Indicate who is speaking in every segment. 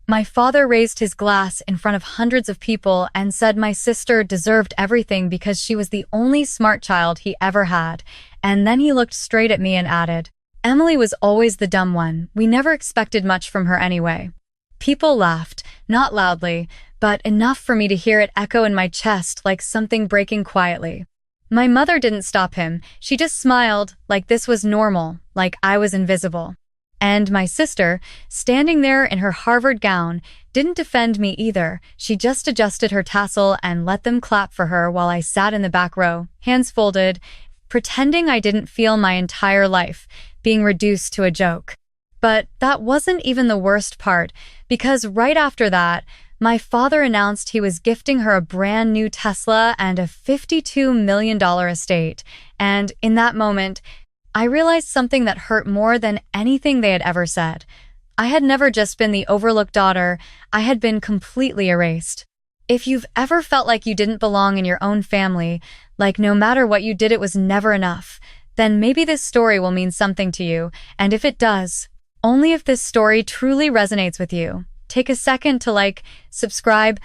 Speaker 1: My father raised his glass in front of hundreds of people and said my sister deserved everything because she was the only smart child he ever had. And then he looked straight at me and added, "Emily was always the dumb one. We never expected much from her anyway." People laughed, not loudly, but enough for me to hear it echo in my chest like something breaking quietly. My mother didn't stop him. She just smiled, like this was normal, like I was invisible. And my sister, standing there in her Harvard gown, didn't defend me either. She just adjusted her tassel and let them clap for her while I sat in the back row, hands folded, pretending I didn't feel my entire life, being reduced to a joke. But that wasn't even the worst part, because right after that, my father announced he was gifting her a brand new Tesla and a $52 million estate. And in that moment, I realized something that hurt more than anything they had ever said. I had never just been the overlooked daughter, I had been completely erased. If you've ever felt like you didn't belong in your own family, like no matter what you did it was never enough, then maybe this story will mean something to you, and if it does, only if this story truly resonates with you. Take a second to like, subscribe,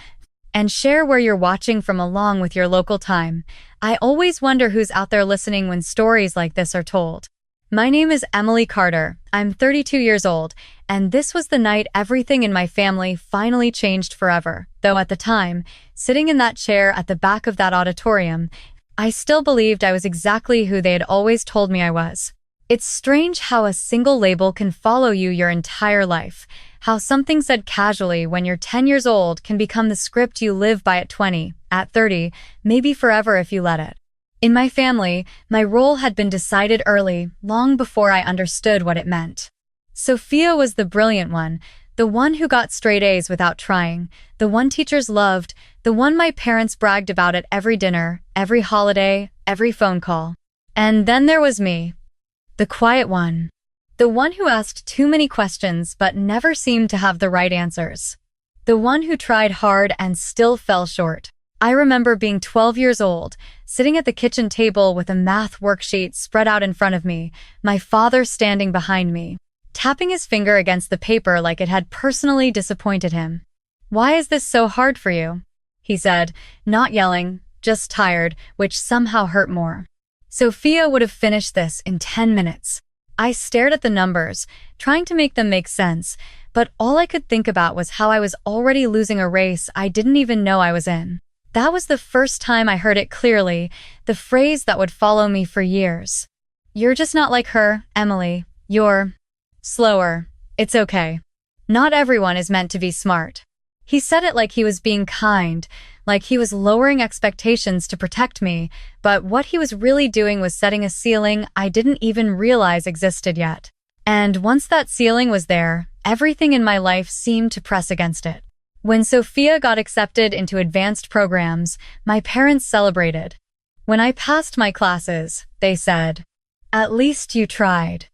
Speaker 1: and share where you're watching from along with your local time. I always wonder who's out there listening when stories like this are told. My name is Emily Carter. I'm 32 years old, and this was the night everything in my family finally changed forever. Though at the time, sitting in that chair at the back of that auditorium, I still believed I was exactly who they had always told me I was. It's strange how a single label can follow you your entire life. How something said casually when you're 10 years old can become the script you live by at 20, at 30, maybe forever if you let it. In my family, my role had been decided early, long before I understood what it meant. Sophia was the brilliant one, the one who got straight A's without trying, the one teachers loved, the one my parents bragged about at every dinner, every holiday, every phone call. And then there was me, the quiet one. The one who asked too many questions but never seemed to have the right answers. The one who tried hard and still fell short. I remember being 12 years old, sitting at the kitchen table with a math worksheet spread out in front of me, my father standing behind me, tapping his finger against the paper like it had personally disappointed him. "Why is this so hard for you?" he said, not yelling, just tired, which somehow hurt more. Sophia would have finished this in 10 minutes. I stared at the numbers, trying to make them make sense, but all I could think about was how I was already losing a race I didn't even know I was in. That was the first time I heard it clearly, the phrase that would follow me for years. "You're just not like her, Emily. You're slower. It's okay. Not everyone is meant to be smart." He said it like he was being kind, like he was lowering expectations to protect me, but what he was really doing was setting a ceiling I didn't even realize existed yet. And once that ceiling was there, everything in my life seemed to press against it. When Sophia got accepted into advanced programs, my parents celebrated. When I passed my classes, they said, "At least you tried."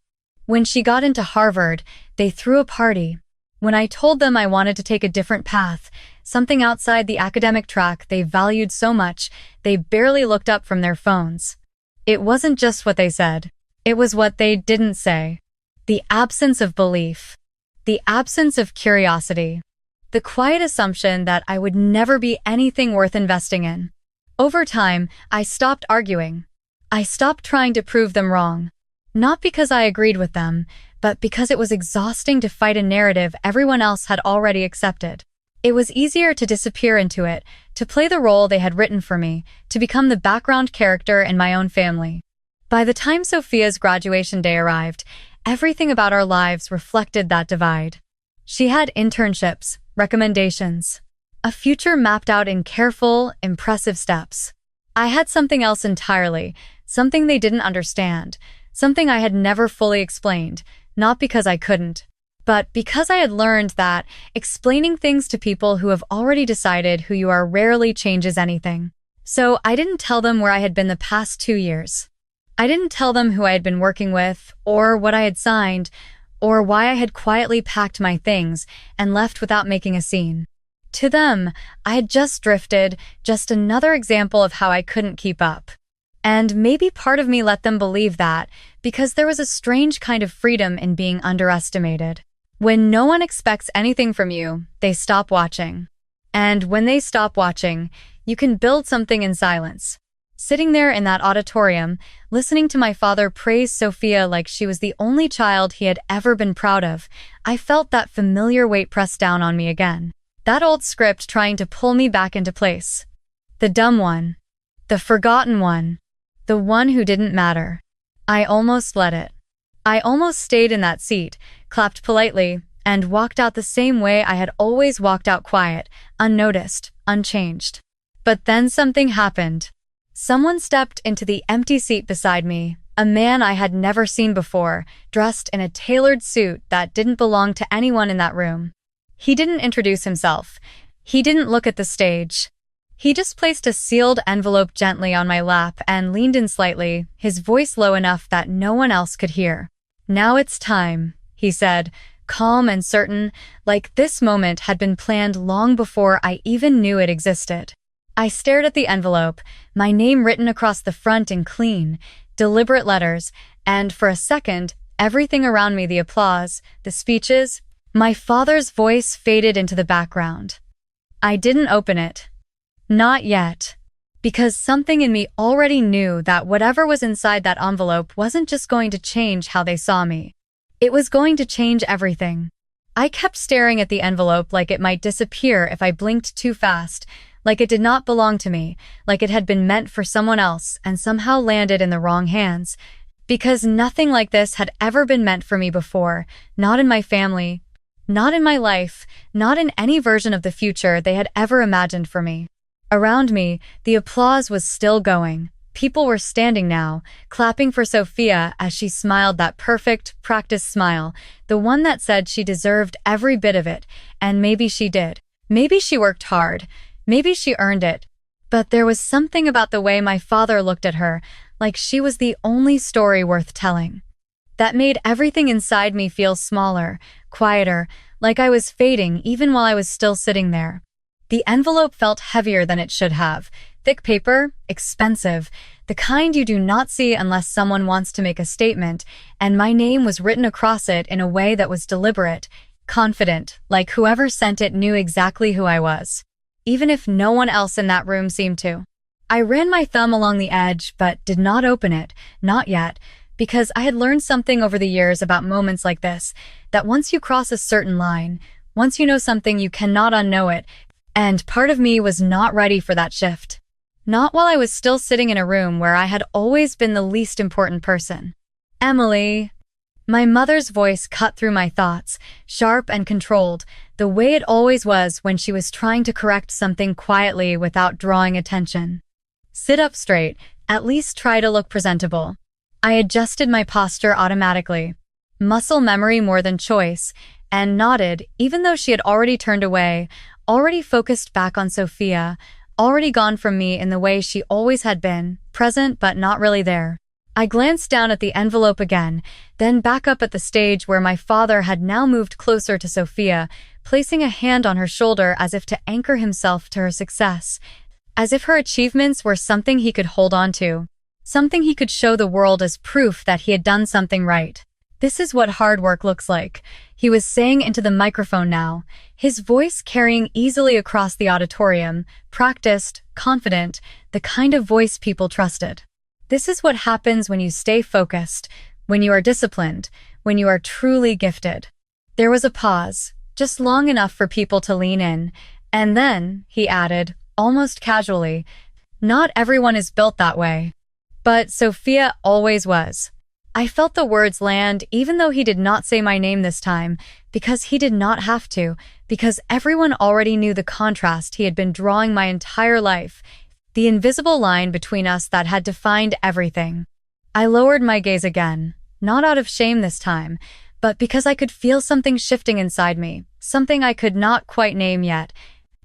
Speaker 1: When she got into Harvard, they threw a party. When I told them I wanted to take a different path, something outside the academic track they valued so much, they barely looked up from their phones. It wasn't just what they said. It was what they didn't say. The absence of belief. The absence of curiosity. The quiet assumption that I would never be anything worth investing in. Over time, I stopped arguing. I stopped trying to prove them wrong. Not because I agreed with them, but because it was exhausting to fight a narrative everyone else had already accepted. It was easier to disappear into it, to play the role they had written for me, to become the background character in my own family. By the time Sophia's graduation day arrived, everything about our lives reflected that divide. She had internships, recommendations, a future mapped out in careful, impressive steps. I had something else entirely, something they didn't understand, something I had never fully explained, not because I couldn't, but because I had learned that explaining things to people who have already decided who you are rarely changes anything. So I didn't tell them where I had been the past 2 years. I didn't tell them who I had been working with, or what I had signed, or why I had quietly packed my things and left without making a scene. To them, I had just drifted, just another example of how I couldn't keep up. And maybe part of me let them believe that, because there was a strange kind of freedom in being underestimated. When no one expects anything from you, they stop watching. And when they stop watching, you can build something in silence. Sitting there in that auditorium, listening to my father praise Sophia like she was the only child he had ever been proud of, I felt that familiar weight pressed down on me again. That old script trying to pull me back into place. The dumb one. The forgotten one. The one who didn't matter. I almost let it. I almost stayed in that seat, clapped politely, and walked out the same way I had always walked out, quiet, unnoticed, unchanged. But then something happened. Someone stepped into the empty seat beside me, a man I had never seen before, dressed in a tailored suit that didn't belong to anyone in that room. He didn't introduce himself. He didn't look at the stage. He just placed a sealed envelope gently on my lap and leaned in slightly, his voice low enough that no one else could hear. "Now it's time," he said, calm and certain, like this moment had been planned long before I even knew it existed. I stared at the envelope, my name written across the front in clean, deliberate letters, and for a second, everything around me, the applause, the speeches, my father's voice faded into the background. I didn't open it. Not yet. Because something in me already knew that whatever was inside that envelope wasn't just going to change how they saw me. It was going to change everything. I kept staring at the envelope like it might disappear if I blinked too fast, like it did not belong to me, like it had been meant for someone else and somehow landed in the wrong hands. Because nothing like this had ever been meant for me before, not in my family, not in my life, not in any version of the future they had ever imagined for me. Around me, the applause was still going. People were standing now, clapping for Sophia as she smiled that perfect, practiced smile, the one that said she deserved every bit of it, and maybe she did. Maybe she worked hard. Maybe she earned it. But there was something about the way my father looked at her, like she was the only story worth telling. That made everything inside me feel smaller, quieter, like I was fading even while I was still sitting there. The envelope felt heavier than it should have. Thick paper, expensive, the kind you do not see unless someone wants to make a statement, and my name was written across it in a way that was deliberate, confident, like whoever sent it knew exactly who I was. Even if no one else in that room seemed to. I ran my thumb along the edge, but did not open it, not yet, because I had learned something over the years about moments like this, that once you cross a certain line, once you know something you cannot unknow it, and part of me was not ready for that shift. Not while I was still sitting in a room where I had always been the least important person. "Emily." My mother's voice cut through my thoughts, sharp and controlled, the way it always was when she was trying to correct something quietly without drawing attention. "Sit up straight, at least try to look presentable." I adjusted my posture automatically. Muscle memory more than choice, and nodded even though she had already turned away, already focused back on Sophia, already gone from me in the way she always had been, present but not really there. I glanced down at the envelope again, then back up at the stage where my father had now moved closer to Sophia, placing a hand on her shoulder as if to anchor himself to her success, as if her achievements were something he could hold on to, something he could show the world as proof that he had done something right. "This is what hard work looks like," he was saying into the microphone now, his voice carrying easily across the auditorium, practiced, confident, the kind of voice people trusted. "This is what happens when you stay focused, when you are disciplined, when you are truly gifted." There was a pause, just long enough for people to lean in, and then, he added, almost casually, "Not everyone is built that way. But Sophia always was." I felt the words land even though he did not say my name this time, because he did not have to, because everyone already knew the contrast he had been drawing my entire life, the invisible line between us that had defined everything. I lowered my gaze again, not out of shame this time, but because I could feel something shifting inside me, something I could not quite name yet,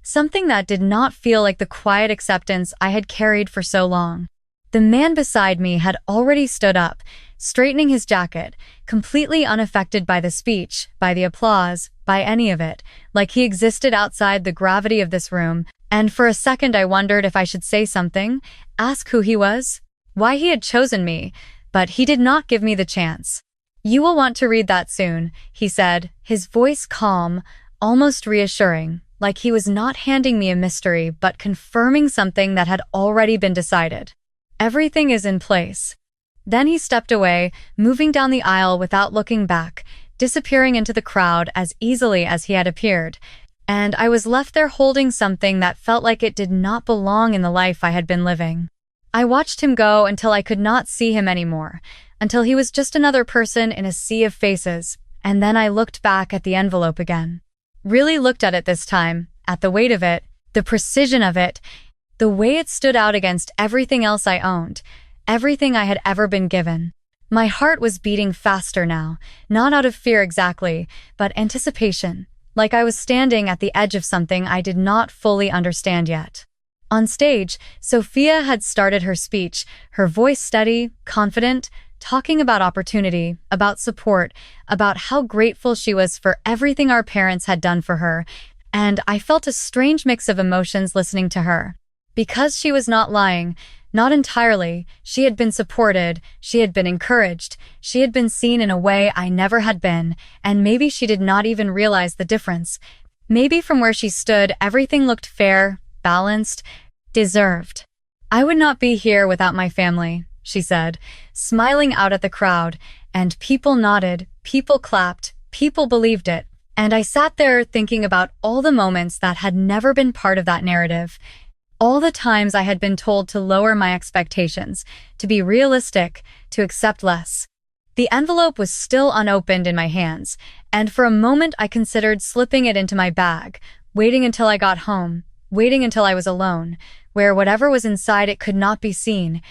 Speaker 1: something that did not feel like the quiet acceptance I had carried for so long. The man beside me had already stood up, straightening his jacket, completely unaffected by the speech, by the applause, by any of it, like he existed outside the gravity of this room, and for a second I wondered if I should say something, ask who he was, why he had chosen me, but he did not give me the chance. "You will want to read that soon," he said, his voice calm, almost reassuring, like he was not handing me a mystery but confirming something that had already been decided. "Everything is in place." Then he stepped away, moving down the aisle without looking back, disappearing into the crowd as easily as he had appeared, and I was left there holding something that felt like it did not belong in the life I had been living. I watched him go until I could not see him anymore, until he was just another person in a sea of faces, and then I looked back at the envelope again. Really looked at it this time, at the weight of it, the precision of it, the way it stood out against everything else I owned, everything I had ever been given. My heart was beating faster now, not out of fear exactly, but anticipation, like I was standing at the edge of something I did not fully understand yet. On stage, Sophia had started her speech, her voice steady, confident, talking about opportunity, about support, about how grateful she was for everything our parents had done for her, and I felt a strange mix of emotions listening to her. Because she was not lying, not entirely, she had been supported, she had been encouraged, she had been seen in a way I never had been, and maybe she did not even realize the difference. Maybe from where she stood, everything looked fair, balanced, deserved. "I would not be here without my family," she said, smiling out at the crowd, and people nodded, people clapped, people believed it, and I sat there thinking about all the moments that had never been part of that narrative. All the times I had been told to lower my expectations, to be realistic, to accept less. The envelope was still unopened in my hands, and for a moment I considered slipping it into my bag, waiting until I got home, waiting until I was alone, where whatever was inside it could not be seen,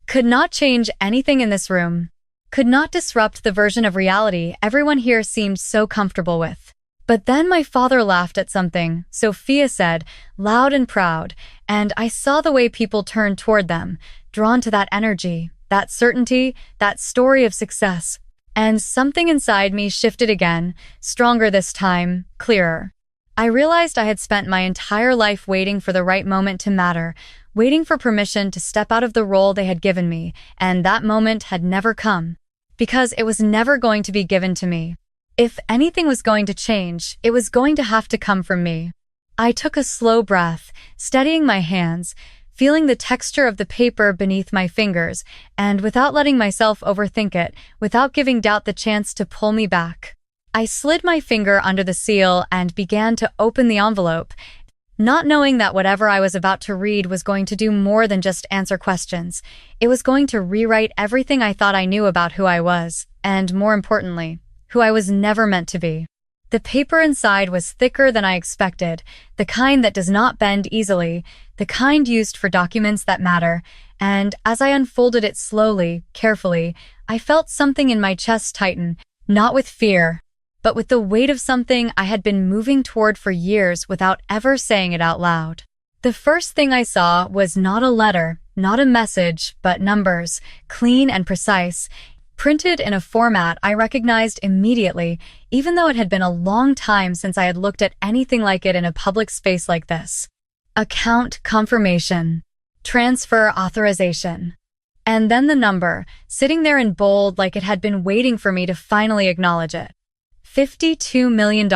Speaker 1: could not change anything in this room, could not disrupt the version of reality everyone here seemed so comfortable with. But then my father laughed at something, Sophia said, loud and proud, and I saw the way people turned toward them, drawn to that energy, that certainty, that story of success. And something inside me shifted again, stronger this time, clearer. I realized I had spent my entire life waiting for the right moment to matter, waiting for permission to step out of the role they had given me, and that moment had never come. Because it was never going to be given to me. If anything was going to change, it was going to have to come from me. I took a slow breath, steadying my hands, feeling the texture of the paper beneath my fingers, and without letting myself overthink it, without giving doubt the chance to pull me back. I slid my finger under the seal and began to open the envelope, not knowing that whatever I was about to read was going to do more than just answer questions. It was going to rewrite everything I thought I knew about who I was, and more importantly, who I was never meant to be. The paper inside was thicker than I expected, the kind that does not bend easily, the kind used for documents that matter, and as I unfolded it slowly, carefully, I felt something in my chest tighten, not with fear, but with the weight of something I had been moving toward for years without ever saying it out loud. The first thing I saw was not a letter, not a message, but numbers, clean and precise, printed in a format I recognized immediately, even though it had been a long time since I had looked at anything like it in a public space like this. Account confirmation. Transfer authorization. And then the number, sitting there in bold like it had been waiting for me to finally acknowledge it. $52 million.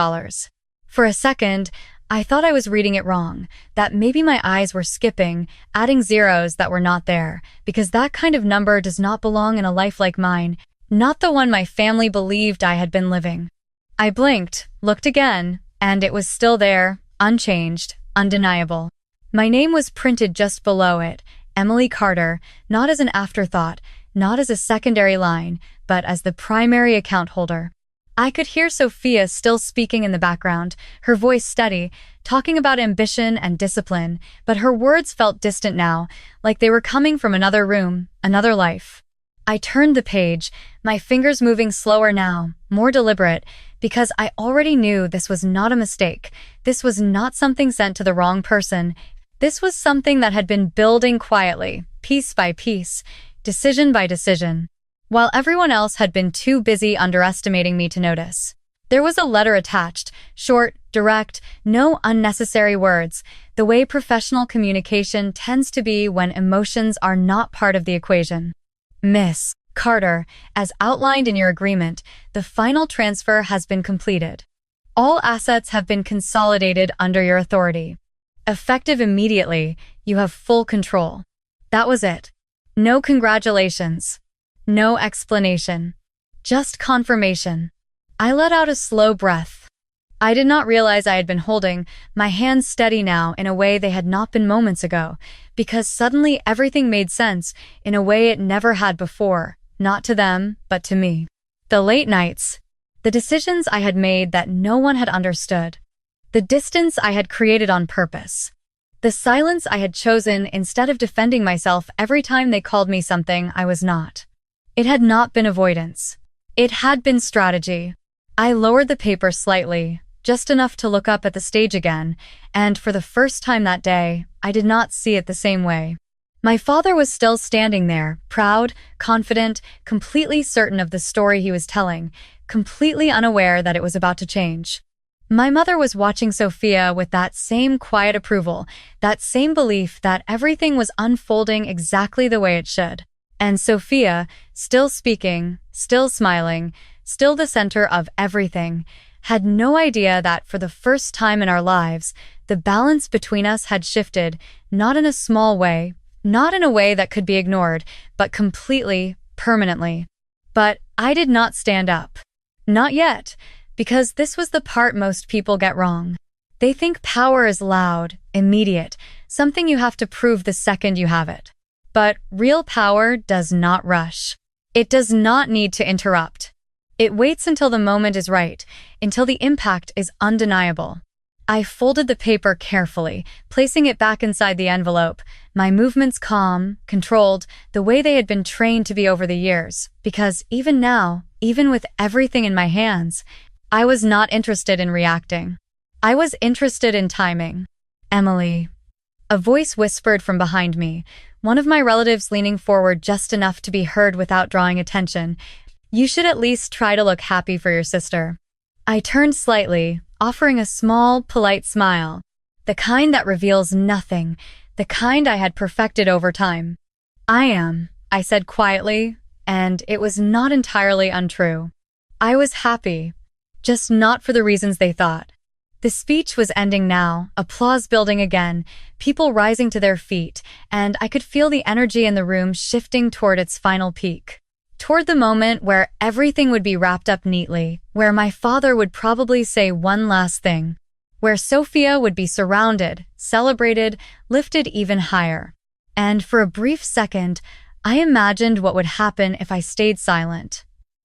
Speaker 1: For a second, I thought I was reading it wrong, that maybe my eyes were skipping, adding zeros that were not there, because that kind of number does not belong in a life like mine, not the one my family believed I had been living. I blinked, looked again, and it was still there, unchanged, undeniable. My name was printed just below it, Emily Carter, not as an afterthought, not as a secondary line, but as the primary account holder. I could hear Sophia still speaking in the background, her voice steady, talking about ambition and discipline, but her words felt distant now, like they were coming from another room, another life. I turned the page, my fingers moving slower now, more deliberate, because I already knew this was not a mistake. This was not something sent to the wrong person. This was something that had been building quietly, piece by piece, decision by decision, while everyone else had been too busy underestimating me to notice. There was a letter attached, short, direct, no unnecessary words, the way professional communication tends to be when emotions are not part of the equation. Miss. Carter, as outlined in your agreement, the final transfer has been completed. All assets have been consolidated under your authority. Effective immediately, you have full control. That was it. No congratulations. No explanation. Just confirmation. I let out a slow breath. I did not realize I had been holding my hands steady now in a way they had not been moments ago, because suddenly everything made sense in a way it never had before, not to them, but to me. The late nights, the decisions I had made that no one had understood, the distance I had created on purpose, the silence I had chosen instead of defending myself every time they called me something I was not. It had not been avoidance. It had been strategy. I lowered the paper slightly, just enough to look up at the stage again, and for the first time that day, I did not see it the same way. My father was still standing there, proud, confident, completely certain of the story he was telling, completely unaware that it was about to change. My mother was watching Sophia with that same quiet approval, that same belief that everything was unfolding exactly the way it should. And Sophia, still speaking, still smiling, still the center of everything, had no idea that for the first time in our lives, the balance between us had shifted, not in a small way, not in a way that could be ignored, but completely, permanently. But I did not stand up. Not yet, because this was the part most people get wrong. They think power is loud, immediate, something you have to prove the second you have it. But real power does not rush. It does not need to interrupt. It waits until the moment is right, until the impact is undeniable. I folded the paper carefully, placing it back inside the envelope, my movements calm, controlled, the way they had been trained to be over the years, because even now, even with everything in my hands, I was not interested in reacting. I was interested in timing. Emily. A voice whispered from behind me, one of my relatives leaning forward just enough to be heard without drawing attention. You should at least try to look happy for your sister. I turned slightly, offering a small, polite smile, the kind that reveals nothing, the kind I had perfected over time. I am, I said quietly, and it was not entirely untrue. I was happy, just not for the reasons they thought. The speech was ending now, applause building again, people rising to their feet, and I could feel the energy in the room shifting toward its final peak. Toward the moment where everything would be wrapped up neatly, where my father would probably say one last thing, where Sophia would be surrounded, celebrated, lifted even higher. And for a brief second, I imagined what would happen if I stayed silent.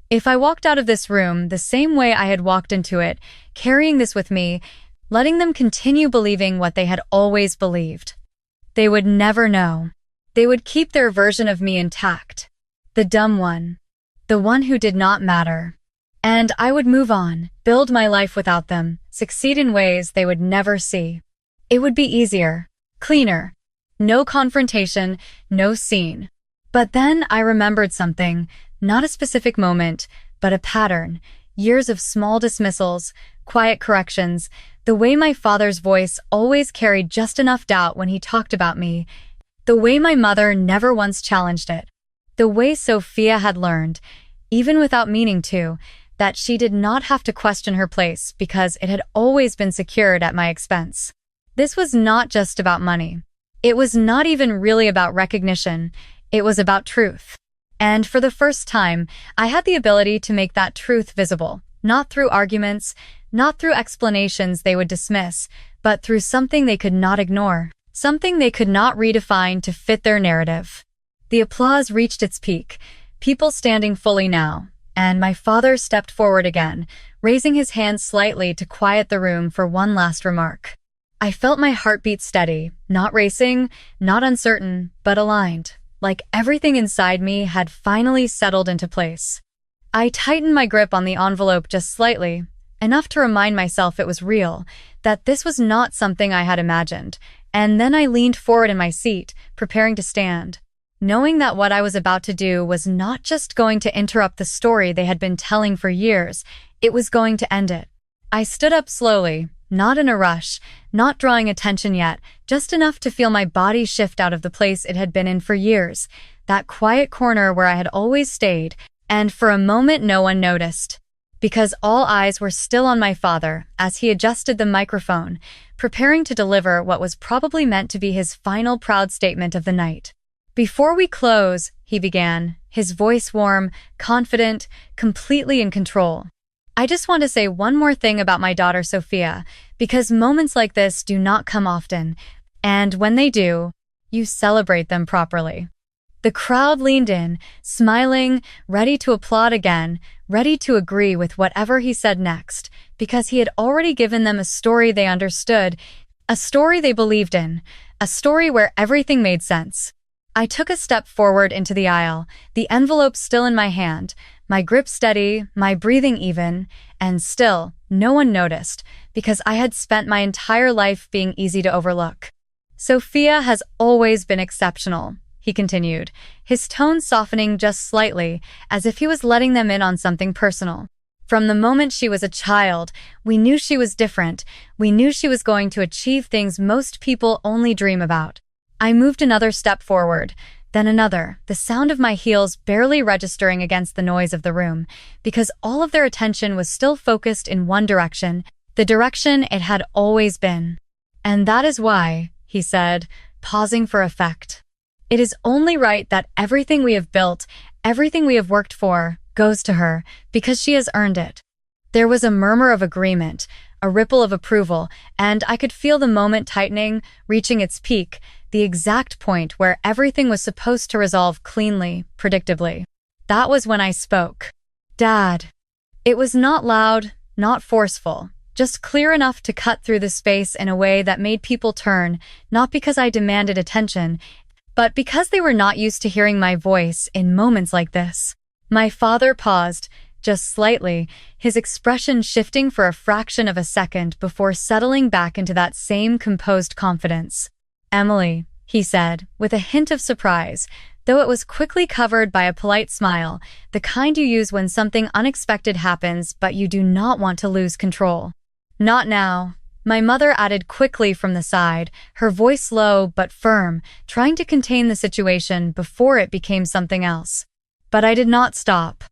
Speaker 1: If I walked out of this room the same way I had walked into it, carrying this with me, letting them continue believing what they had always believed. They would never know. They would keep their version of me intact. The dumb one. The one who did not matter. And I would move on, build my life without them, succeed in ways they would never see. It would be easier, cleaner. No confrontation, no scene. But then I remembered something, not a specific moment, but a pattern. Years of small dismissals, quiet corrections, the way my father's voice always carried just enough doubt when he talked about me, the way my mother never once challenged it. The way Sophia had learned, even without meaning to, that she did not have to question her place because it had always been secured at my expense. This was not just about money. It was not even really about recognition. It was about truth. And for the first time, I had the ability to make that truth visible, not through arguments, not through explanations they would dismiss, but through something they could not ignore, something they could not redefine to fit their narrative. The applause reached its peak, people standing fully now, and my father stepped forward again, raising his hand slightly to quiet the room for one last remark. I felt my heartbeat steady, not racing, not uncertain, but aligned, like everything inside me had finally settled into place. I tightened my grip on the envelope just slightly, enough to remind myself it was real, that this was not something I had imagined, and then I leaned forward in my seat, preparing to stand, knowing that what I was about to do was not just going to interrupt the story they had been telling for years, it was going to end it. I stood up slowly, not in a rush, not drawing attention yet, just enough to feel my body shift out of the place it had been in for years, that quiet corner where I had always stayed, and for a moment no one noticed. Because all eyes were still on my father as he adjusted the microphone, preparing to deliver what was probably meant to be his final proud statement of the night. "Before we close," he began, his voice warm, confident, completely in control. "I just want to say one more thing about my daughter Sophia, because moments like this do not come often, and when they do, you celebrate them properly." The crowd leaned in, smiling, ready to applaud again, ready to agree with whatever he said next, because he had already given them a story they understood, a story they believed in, a story where everything made sense. I took a step forward into the aisle, the envelope still in my hand, my grip steady, my breathing even, and still, no one noticed, because I had spent my entire life being easy to overlook. "Sophia has always been exceptional," he continued, his tone softening just slightly, as if he was letting them in on something personal. "From the moment she was a child, we knew she was different. We knew she was going to achieve things most people only dream about." I moved another step forward, then another, the sound of my heels barely registering against the noise of the room, because all of their attention was still focused in one direction, the direction it had always been. "And that is why," he said, pausing for effect, "it is only right that everything we have built, everything we have worked for, goes to her, because she has earned it." There was a murmur of agreement, a ripple of approval, and I could feel the moment tightening, reaching its peak, the exact point where everything was supposed to resolve cleanly, predictably. That was when I spoke. "Dad." It was not loud, not forceful, just clear enough to cut through the space in a way that made people turn, not because I demanded attention, but because they were not used to hearing my voice in moments like this. My father paused, just slightly, his expression shifting for a fraction of a second before settling back into that same composed confidence. "Emily," he said, with a hint of surprise, though it was quickly covered by a polite smile, the kind you use when something unexpected happens but you do not want to lose control. "Not now," my mother added quickly from the side, her voice low but firm, trying to contain the situation before it became something else. But I did not stop.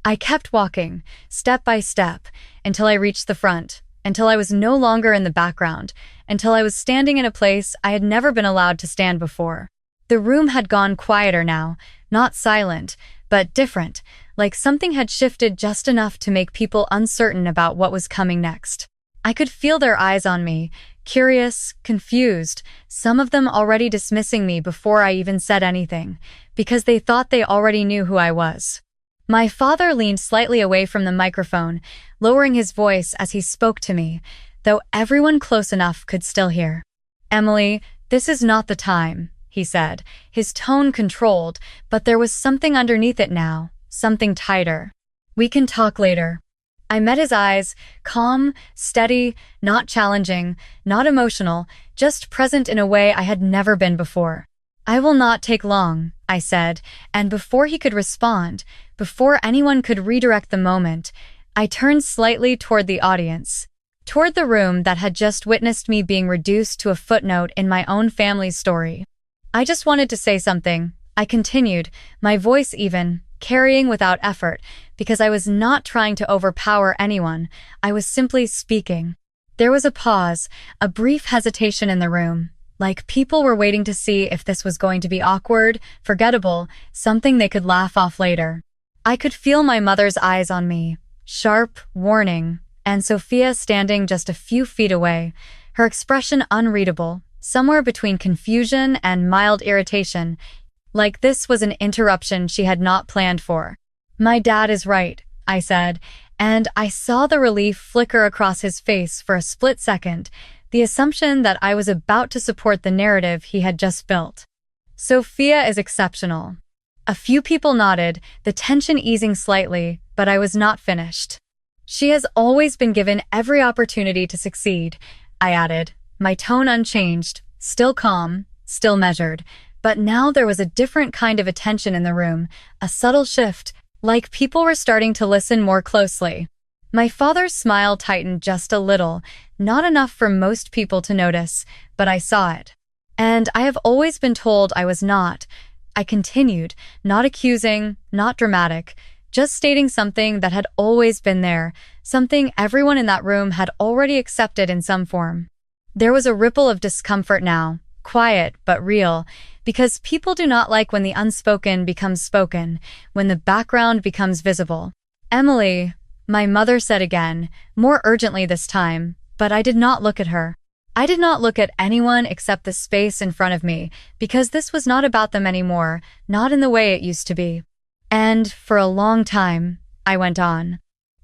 Speaker 1: I kept walking, step by step, until I reached the front, until I was no longer in the background, until I was standing in a place I had never been allowed to stand before. The room had gone quieter now, not silent, but different, like something had shifted just enough to make people uncertain about what was coming next. I could feel their eyes on me, curious, confused, some of them already dismissing me before I even said anything, because they thought they already knew who I was. My father leaned slightly away from the microphone, lowering his voice as he spoke to me, though everyone close enough could still hear. "Emily, this is not the time," he said, his tone controlled, but there was something underneath it now, something tighter. "We can talk later." I met his eyes, calm, steady, not challenging, not emotional, just present in a way I had never been before. "I will not take long," I said, and before he could respond, before anyone could redirect the moment, I turned slightly toward the audience, toward the room that had just witnessed me being reduced to a footnote in my own family's story. "I just wanted to say something," I continued, my voice even, carrying without effort, because I was not trying to overpower anyone, I was simply speaking. There was a pause, a brief hesitation in the room, like people were waiting to see if this was going to be awkward, forgettable, something they could laugh off later. I could feel my mother's eyes on me, sharp, warning, and Sophia standing just a few feet away, her expression unreadable, somewhere between confusion and mild irritation, like this was an interruption she had not planned for. "My dad is right," I said, and I saw the relief flicker across his face for a split second, the assumption that I was about to support the narrative he had just built. "Sophia is exceptional." A few people nodded, the tension easing slightly, but I was not finished. "She has always been given every opportunity to succeed," I added, my tone unchanged, still calm, still measured, but now there was a different kind of attention in the room, a subtle shift, like people were starting to listen more closely. My father's smile tightened just a little, not enough for most people to notice, but I saw it. "And I have always been told I was not. I continued, not accusing, not dramatic, just stating something that had always been there, something everyone in that room had already accepted in some form. There was a ripple of discomfort now, quiet but real, because people do not like when the unspoken becomes spoken, when the background becomes visible. "Emily," my mother said again, more urgently this time, but I did not look at her. I did not look at anyone except the space in front of me, because this was not about them anymore, not in the way it used to be. "And for a long time," I went on,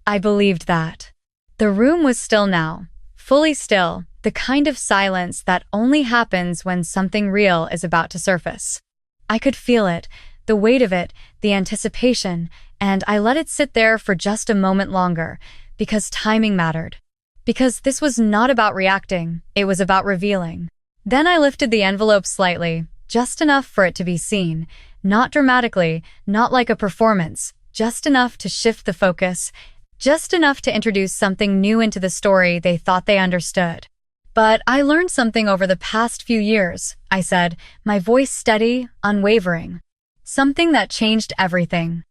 Speaker 1: "I believed that." The room was still now, fully still, the kind of silence that only happens when something real is about to surface. I could feel it, the weight of it, the anticipation, and I let it sit there for just a moment longer, because timing mattered. Because this was not about reacting, it was about revealing. Then I lifted the envelope slightly, just enough for it to be seen, not dramatically, not like a performance, just enough to shift the focus, just enough to introduce something new into the story they thought they understood. "But I learned something over the past few years," I said, my voice steady, unwavering. "Something that changed everything."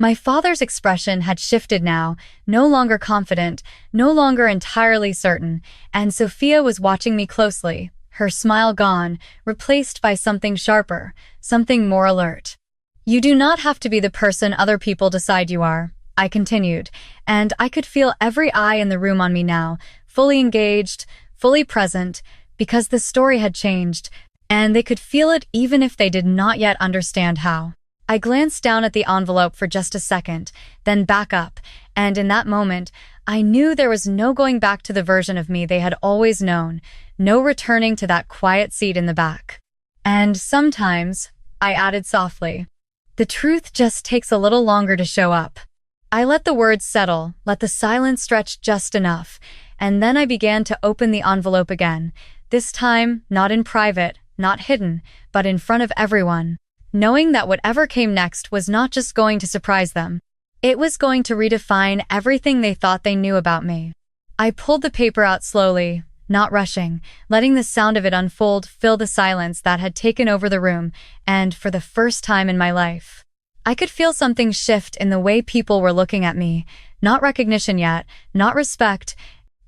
Speaker 1: My father's expression had shifted now, no longer confident, no longer entirely certain, and Sophia was watching me closely, her smile gone, replaced by something sharper, something more alert. "You do not have to be the person other people decide you are," I continued, and I could feel every eye in the room on me now, fully engaged, fully present, because the story had changed, and they could feel it even if they did not yet understand how. I glanced down at the envelope for just a second, then back up, and in that moment, I knew there was no going back to the version of me they had always known, no returning to that quiet seat in the back. "And sometimes," I added softly, "the truth just takes a little longer to show up." I let the words settle, let the silence stretch just enough, and then I began to open the envelope again, this time not in private, not hidden, but in front of everyone, knowing that whatever came next was not just going to surprise them. It was going to redefine everything they thought they knew about me. I pulled the paper out slowly, not rushing, letting the sound of it unfold fill the silence that had taken over the room, and for the first time in my life, I could feel something shift in the way people were looking at me, not recognition yet, not respect,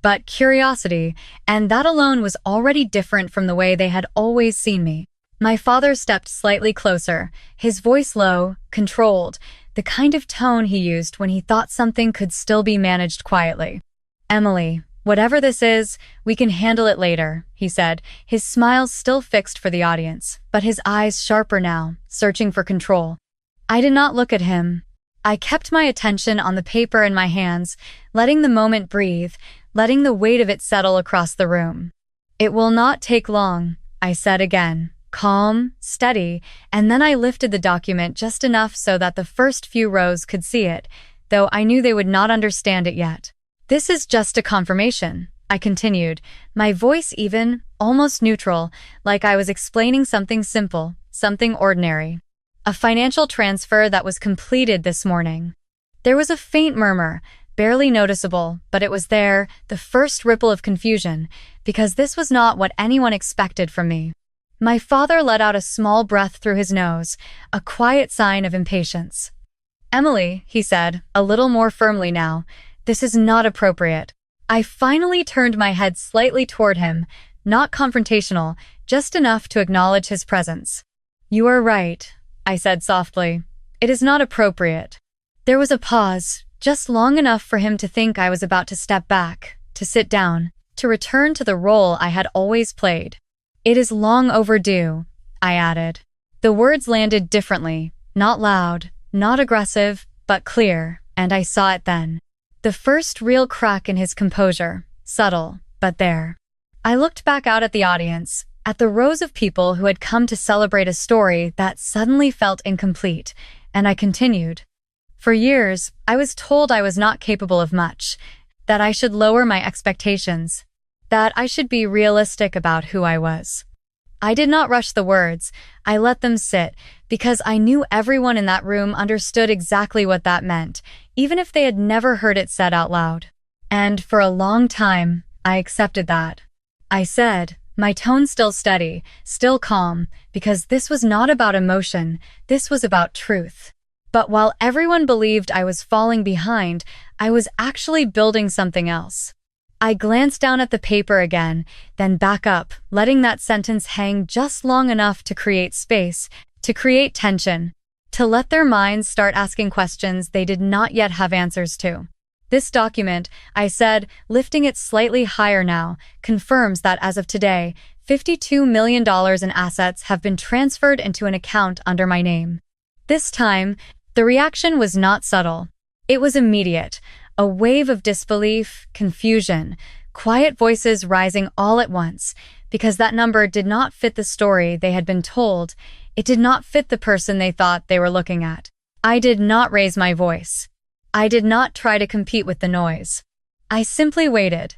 Speaker 1: but curiosity, and that alone was already different from the way they had always seen me. My father stepped slightly closer, his voice low, controlled, the kind of tone he used when he thought something could still be managed quietly. "Emily, whatever this is, we can handle it later," he said, his smile still fixed for the audience, but his eyes sharper now, searching for control. I did not look at him. I kept my attention on the paper in my hands, letting the moment breathe, letting the weight of it settle across the room. "It will not take long," I said again. Calm, steady, and then I lifted the document just enough so that the first few rows could see it, though I knew they would not understand it yet. "This is just a confirmation," I continued, my voice even, almost neutral, like I was explaining something simple, something ordinary. "A financial transfer that was completed this morning." There was a faint murmur, barely noticeable, but it was there, the first ripple of confusion, because this was not what anyone expected from me. My father let out a small breath through his nose, a quiet sign of impatience. "Emily," he said, a little more firmly now, "this is not appropriate." I finally turned my head slightly toward him, not confrontational, just enough to acknowledge his presence. "You are right," I said softly. "It is not appropriate." There was a pause, just long enough for him to think I was about to step back, to sit down, to return to the role I had always played. "It is long overdue," I added. The words landed differently, not loud, not aggressive, but clear, and I saw it then. The first real crack in his composure, subtle, but there. I looked back out at the audience, at the rows of people who had come to celebrate a story that suddenly felt incomplete, and I continued. "For years, I was told I was not capable of much, that I should lower my expectations, that I should be realistic about who I was." I did not rush the words, I let them sit, because I knew everyone in that room understood exactly what that meant, even if they had never heard it said out loud. And for a long time, I accepted that. I said, My tone still steady, still calm, because this was not about emotion, this was about truth. But while everyone believed I was falling behind, I was actually building something else. I glanced down at the paper again, then back up, letting that sentence hang just long enough to create space, to create tension, to let their minds start asking questions they did not yet have answers to. This document, I said, lifting it slightly higher now, confirms that as of today, $52 million in assets have been transferred into an account under my name. This time, the reaction was not subtle. It was immediate, a wave of disbelief, confusion, quiet voices rising all at once, because that number did not fit the story they had been told. It did not fit the person they thought they were looking at. I did not raise my voice. I did not try to compete with the noise. I simply waited.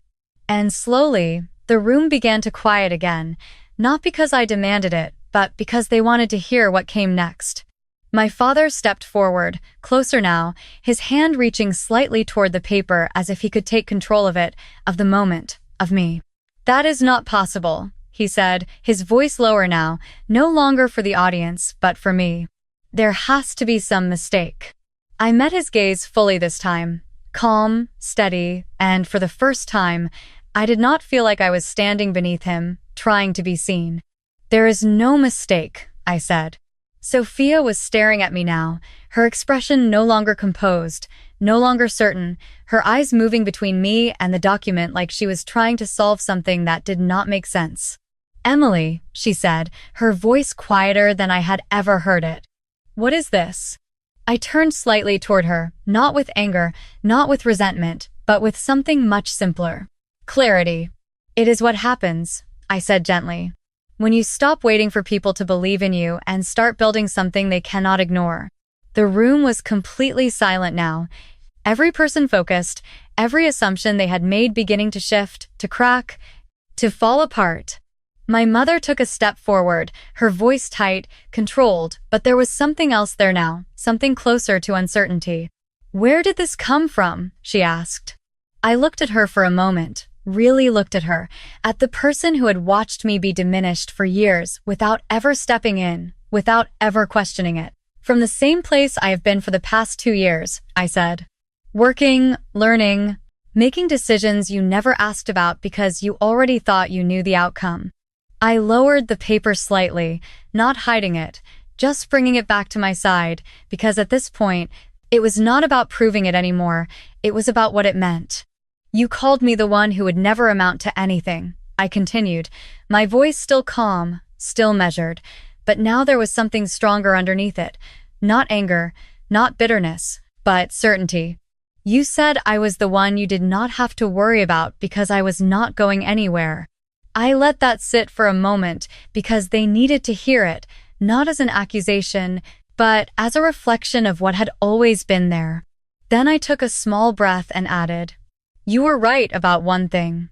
Speaker 1: And slowly, the room began to quiet again, not because I demanded it, but because they wanted to hear what came next. My father stepped forward, closer now, his hand reaching slightly toward the paper as if he could take control of it, of the moment, of me. "That is not possible," he said, his voice lower now, no longer for the audience, but for me. "There has to be some mistake." I met his gaze fully this time, calm, steady, and for the first time, I did not feel like I was standing beneath him, trying to be seen. "There is no mistake," I said. Sophia was staring at me now, her expression no longer composed, no longer certain, her eyes moving between me and the document like she was trying to solve something that did not make sense. "Emily," she said, her voice quieter than I had ever heard it. "What is this?" I turned slightly toward her, not with anger, not with resentment, but with something much simpler. "Clarity. It is what happens," I said gently, "when you stop waiting for people to believe in you and start building something they cannot ignore." The room was completely silent now, every person focused, every assumption they had made beginning to shift, to crack, to fall apart. My mother took a step forward, her voice tight, controlled, but there was something else there now, something closer to uncertainty. "Where did this come from?" she asked. I looked at her for a moment, really looked at her, at the person who had watched me be diminished for years without ever stepping in, without ever questioning it. "From the same place I have been for the past 2 years, I said. "Working, learning, making decisions you never asked about because you already thought you knew the outcome." I lowered the paper slightly, not hiding it, just bringing it back to my side, because at this point, it was not about proving it anymore, it was about what it meant. "You called me the one who would never amount to anything," I continued, my voice still calm, still measured, but now there was something stronger underneath it. Not anger, not bitterness, but certainty. "You said I was the one you did not have to worry about because I was not going anywhere." I let that sit for a moment because they needed to hear it, not as an accusation, but as a reflection of what had always been there. Then I took a small breath and added, "You were right about one thing."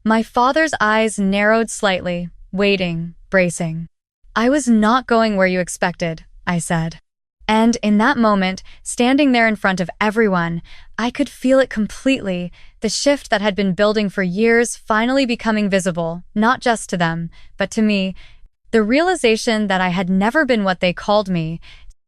Speaker 1: My father's eyes narrowed slightly, waiting, bracing. "I was not going where you expected," I said. And in that moment, standing there in front of everyone, I could feel it completely, the shift that had been building for years finally becoming visible, not just to them, but to me. The realization that I had never been what they called me.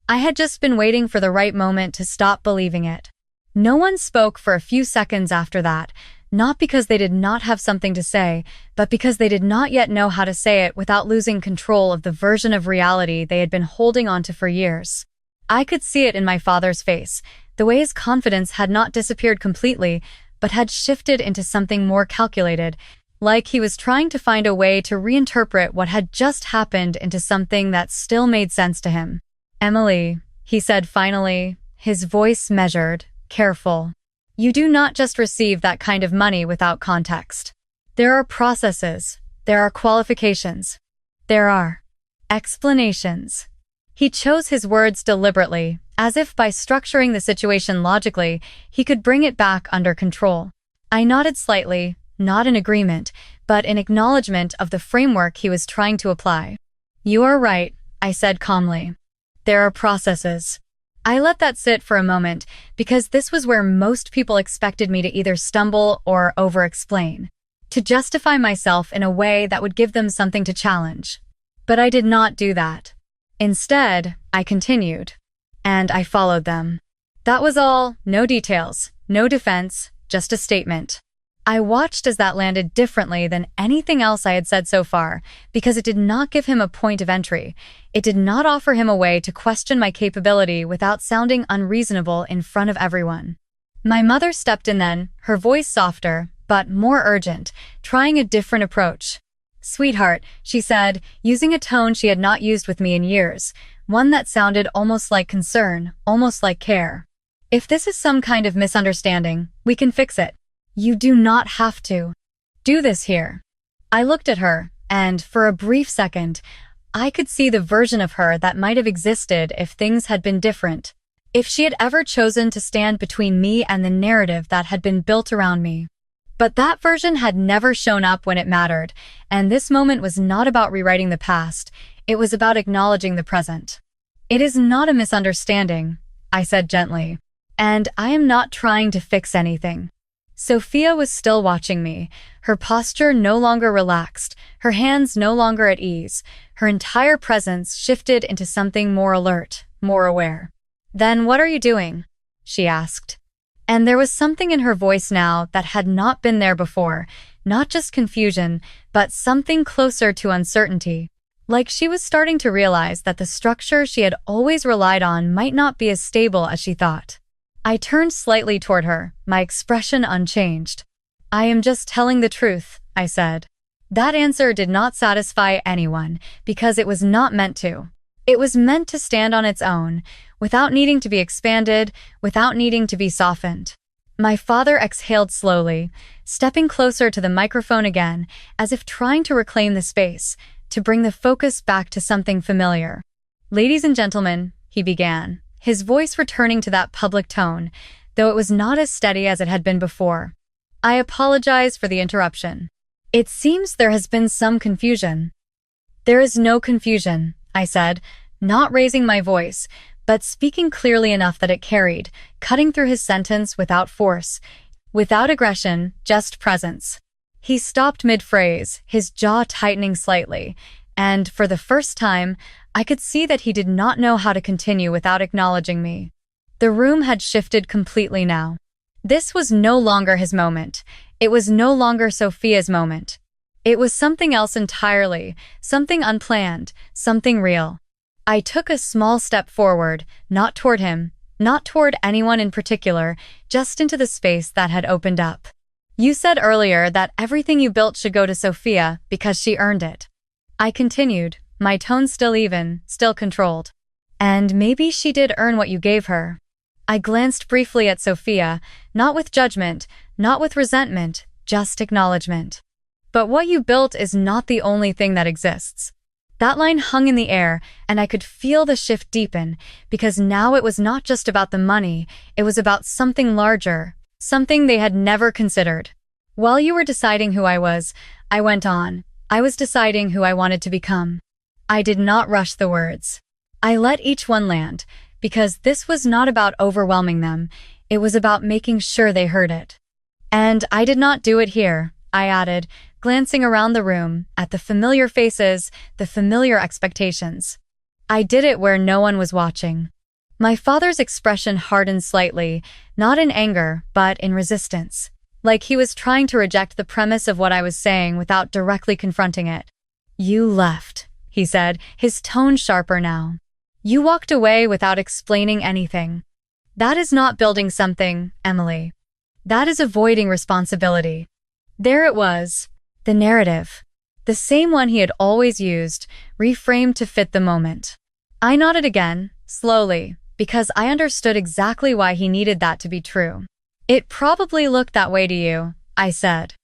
Speaker 1: I had just been waiting for the right moment to stop believing it. No one spoke for a few seconds after that, not because they did not have something to say, but because they did not yet know how to say it without losing control of the version of reality they had been holding onto for years. I could see it in my father's face, the way his confidence had not disappeared completely, but had shifted into something more calculated, like he was trying to find a way to reinterpret what had just happened into something that still made sense to him. "Emily," he said finally, his voice measured, careful. "You do not just receive that kind of money without context. There are processes, there are qualifications, there are explanations." He chose his words deliberately, as if by structuring the situation logically, he could bring it back under control. I nodded slightly, not in agreement, but in acknowledgement of the framework he was trying to apply. "You are right," I said calmly. "There are processes." I let that sit for a moment, because this was where most people expected me to either stumble or over-explain. to justify myself in a way that would give them something to challenge. But I did not do that. Instead, I continued. And I followed them. That was all, no details, no defense, just a statement. I watched as that landed differently than anything else I had said so far, because it did not give him a point of entry. It did not offer him a way to question my capability without sounding unreasonable in front of everyone. My mother stepped in then, her voice softer, but more urgent, trying a different approach. "Sweetheart," she said, using a tone she had not used with me in years, one that sounded almost like concern, almost like care. "If this is some kind of misunderstanding, we can fix it. You do not have to do this here." I looked at her, and for a brief second, I could see the version of her that might have existed if things had been different. If she had ever chosen to stand between me and the narrative that had been built around me. But that version had never shown up when it mattered, and this moment was not about rewriting the past, it was about acknowledging the present. "It is not a misunderstanding," I said gently, "and I am not trying to fix anything." Sophia was still watching me, her posture no longer relaxed, her hands no longer at ease, her entire presence shifted into something more alert, more aware. "Then what are you doing?" she asked. And there was something in her voice now that had not been there before, not just confusion, but something closer to uncertainty. Like she was starting to realize that the structure she had always relied on might not be as stable as she thought. I turned slightly toward her, my expression unchanged. "I am just telling the truth," I said. That answer did not satisfy anyone, because it was not meant to. It was meant to stand on its own, without needing to be expanded, without needing to be softened. My father exhaled slowly, stepping closer to the microphone again, as if trying to reclaim the space, to bring the focus back to something familiar. "Ladies and gentlemen," he began, his voice returning to that public tone, though it was not as steady as it had been before. "I apologize for the interruption. It seems there has been some confusion." "There is no confusion," I said, not raising my voice, but speaking clearly enough that it carried, cutting through his sentence without force, without aggression, just presence. He stopped mid-phrase, his jaw tightening slightly, and, for the first time, I could see that he did not know how to continue without acknowledging me. The room had shifted completely now. This was no longer his moment. It was no longer Sophia's moment. It was something else entirely, something unplanned, something real. I took a small step forward, not toward him, not toward anyone in particular, just into the space that had opened up. "You said earlier that everything you built should go to Sophia because she earned it." I continued, my tone still even, still controlled. "And maybe she did earn what you gave her." I glanced briefly at Sophia, not with judgment, not with resentment, just acknowledgement. "But what you built is not the only thing that exists." That line hung in the air, and I could feel the shift deepen, because now it was not just about the money, it was about something larger, something they had never considered. "While you were deciding who I was," I went on, "I was deciding who I wanted to become." I did not rush the words. I let each one land, because this was not about overwhelming them, it was about making sure they heard it. "And I did not do it here," I added, glancing around the room, at the familiar faces, the familiar expectations. "I did it where no one was watching." My father's expression hardened slightly, not in anger, but in resistance, like he was trying to reject the premise of what I was saying without directly confronting it. "You left," he said, his tone sharper now. "You walked away without explaining anything. That is not building something, Emily. That is avoiding responsibility." There it was, the narrative. The same one he had always used, reframed to fit the moment. I nodded again, slowly, because I understood exactly why he needed that to be true. "It probably looked that way to you," I said.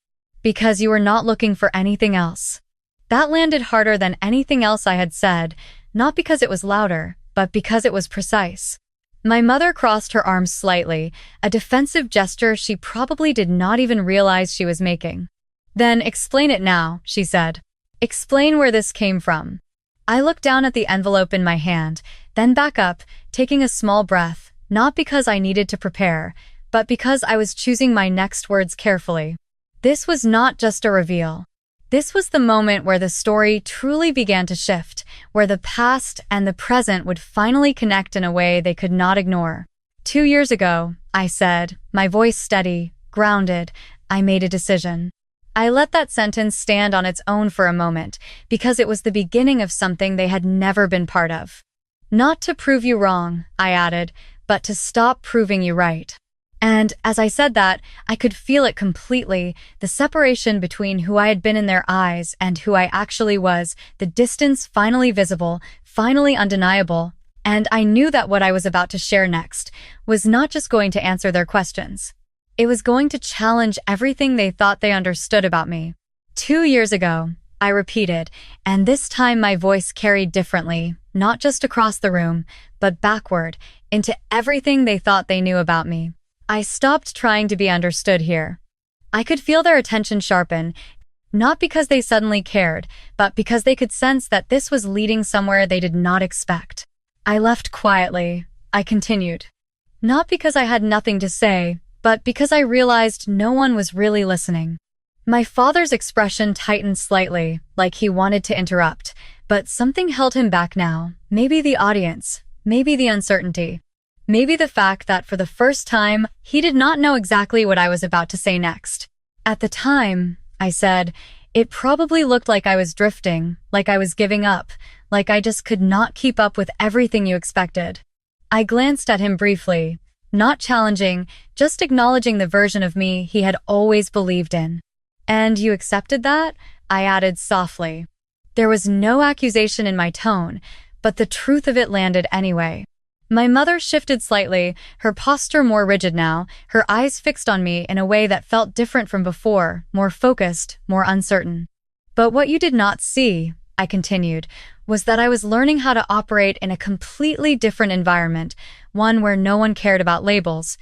Speaker 1: "Because you were not looking for anything else." That landed harder than anything else I had said, not because it was louder, but because it was precise. My mother crossed her arms slightly, a defensive gesture she probably did not even realize she was making. "Then explain it now," she said. "Explain where this came from." I looked down at the envelope in my hand, then back up, taking a small breath, not because I needed to prepare, but because I was choosing my next words carefully. This was not just a reveal. This was the moment where the story truly began to shift, where the past and the present would finally connect in a way they could not ignore. 2 years ago, I said, my voice steady, grounded, I made a decision. I let that sentence stand on its own for a moment, because it was the beginning of something they had never been part of. Not to prove you wrong, I added, but to stop proving you right. And as I said that, I could feel it completely, the separation between who I had been in their eyes and who I actually was, the distance finally visible, finally undeniable, and I knew that what I was about to share next was not just going to answer their questions. It was going to challenge everything they thought they understood about me. 2 years ago, I repeated, and this time my voice carried differently, not just across the room, but backward, into everything they thought they knew about me. I stopped trying to be understood here. I could feel their attention sharpen, not because they suddenly cared, but because they could sense that this was leading somewhere they did not expect. I left quietly. I continued. Not because I had nothing to say, but because I realized no one was really listening. My father's expression tightened slightly, like he wanted to interrupt, but something held him back now. Maybe the audience, maybe the uncertainty, maybe the fact that for the first time, he did not know exactly what I was about to say next. At the time, I said, it probably looked like I was drifting, like I was giving up, like I just could not keep up with everything you expected. I glanced at him briefly, not challenging, just acknowledging the version of me he had always believed in. And you accepted that? I added softly. There was no accusation in my tone, but the truth of it landed anyway. My mother shifted slightly, her posture more rigid now, her eyes fixed on me in a way that felt different from before, more focused, more uncertain. But what you did not see, I continued, was that I was learning how to operate in a completely different environment, one where no one cared about labels,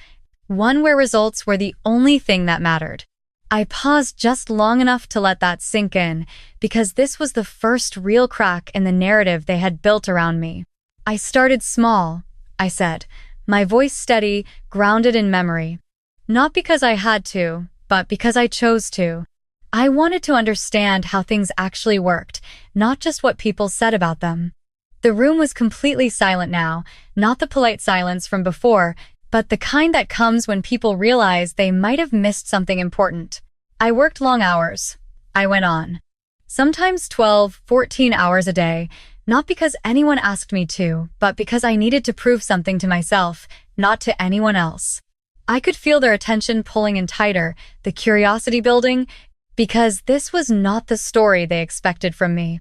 Speaker 1: one where results were the only thing that mattered. I paused just long enough to let that sink in, because this was the first real crack in the narrative they had built around me. I started small, I said, my voice steady, grounded in memory. Not because I had to, but because I chose to. I wanted to understand how things actually worked, not just what people said about them. The room was completely silent now, not the polite silence from before, but the kind that comes when people realize they might have missed something important. I worked long hours. I went on. Sometimes 12, 14 hours a day, not because anyone asked me to, but because I needed to prove something to myself, not to anyone else. I could feel their attention pulling in tighter, the curiosity building, because this was not the story they expected from me.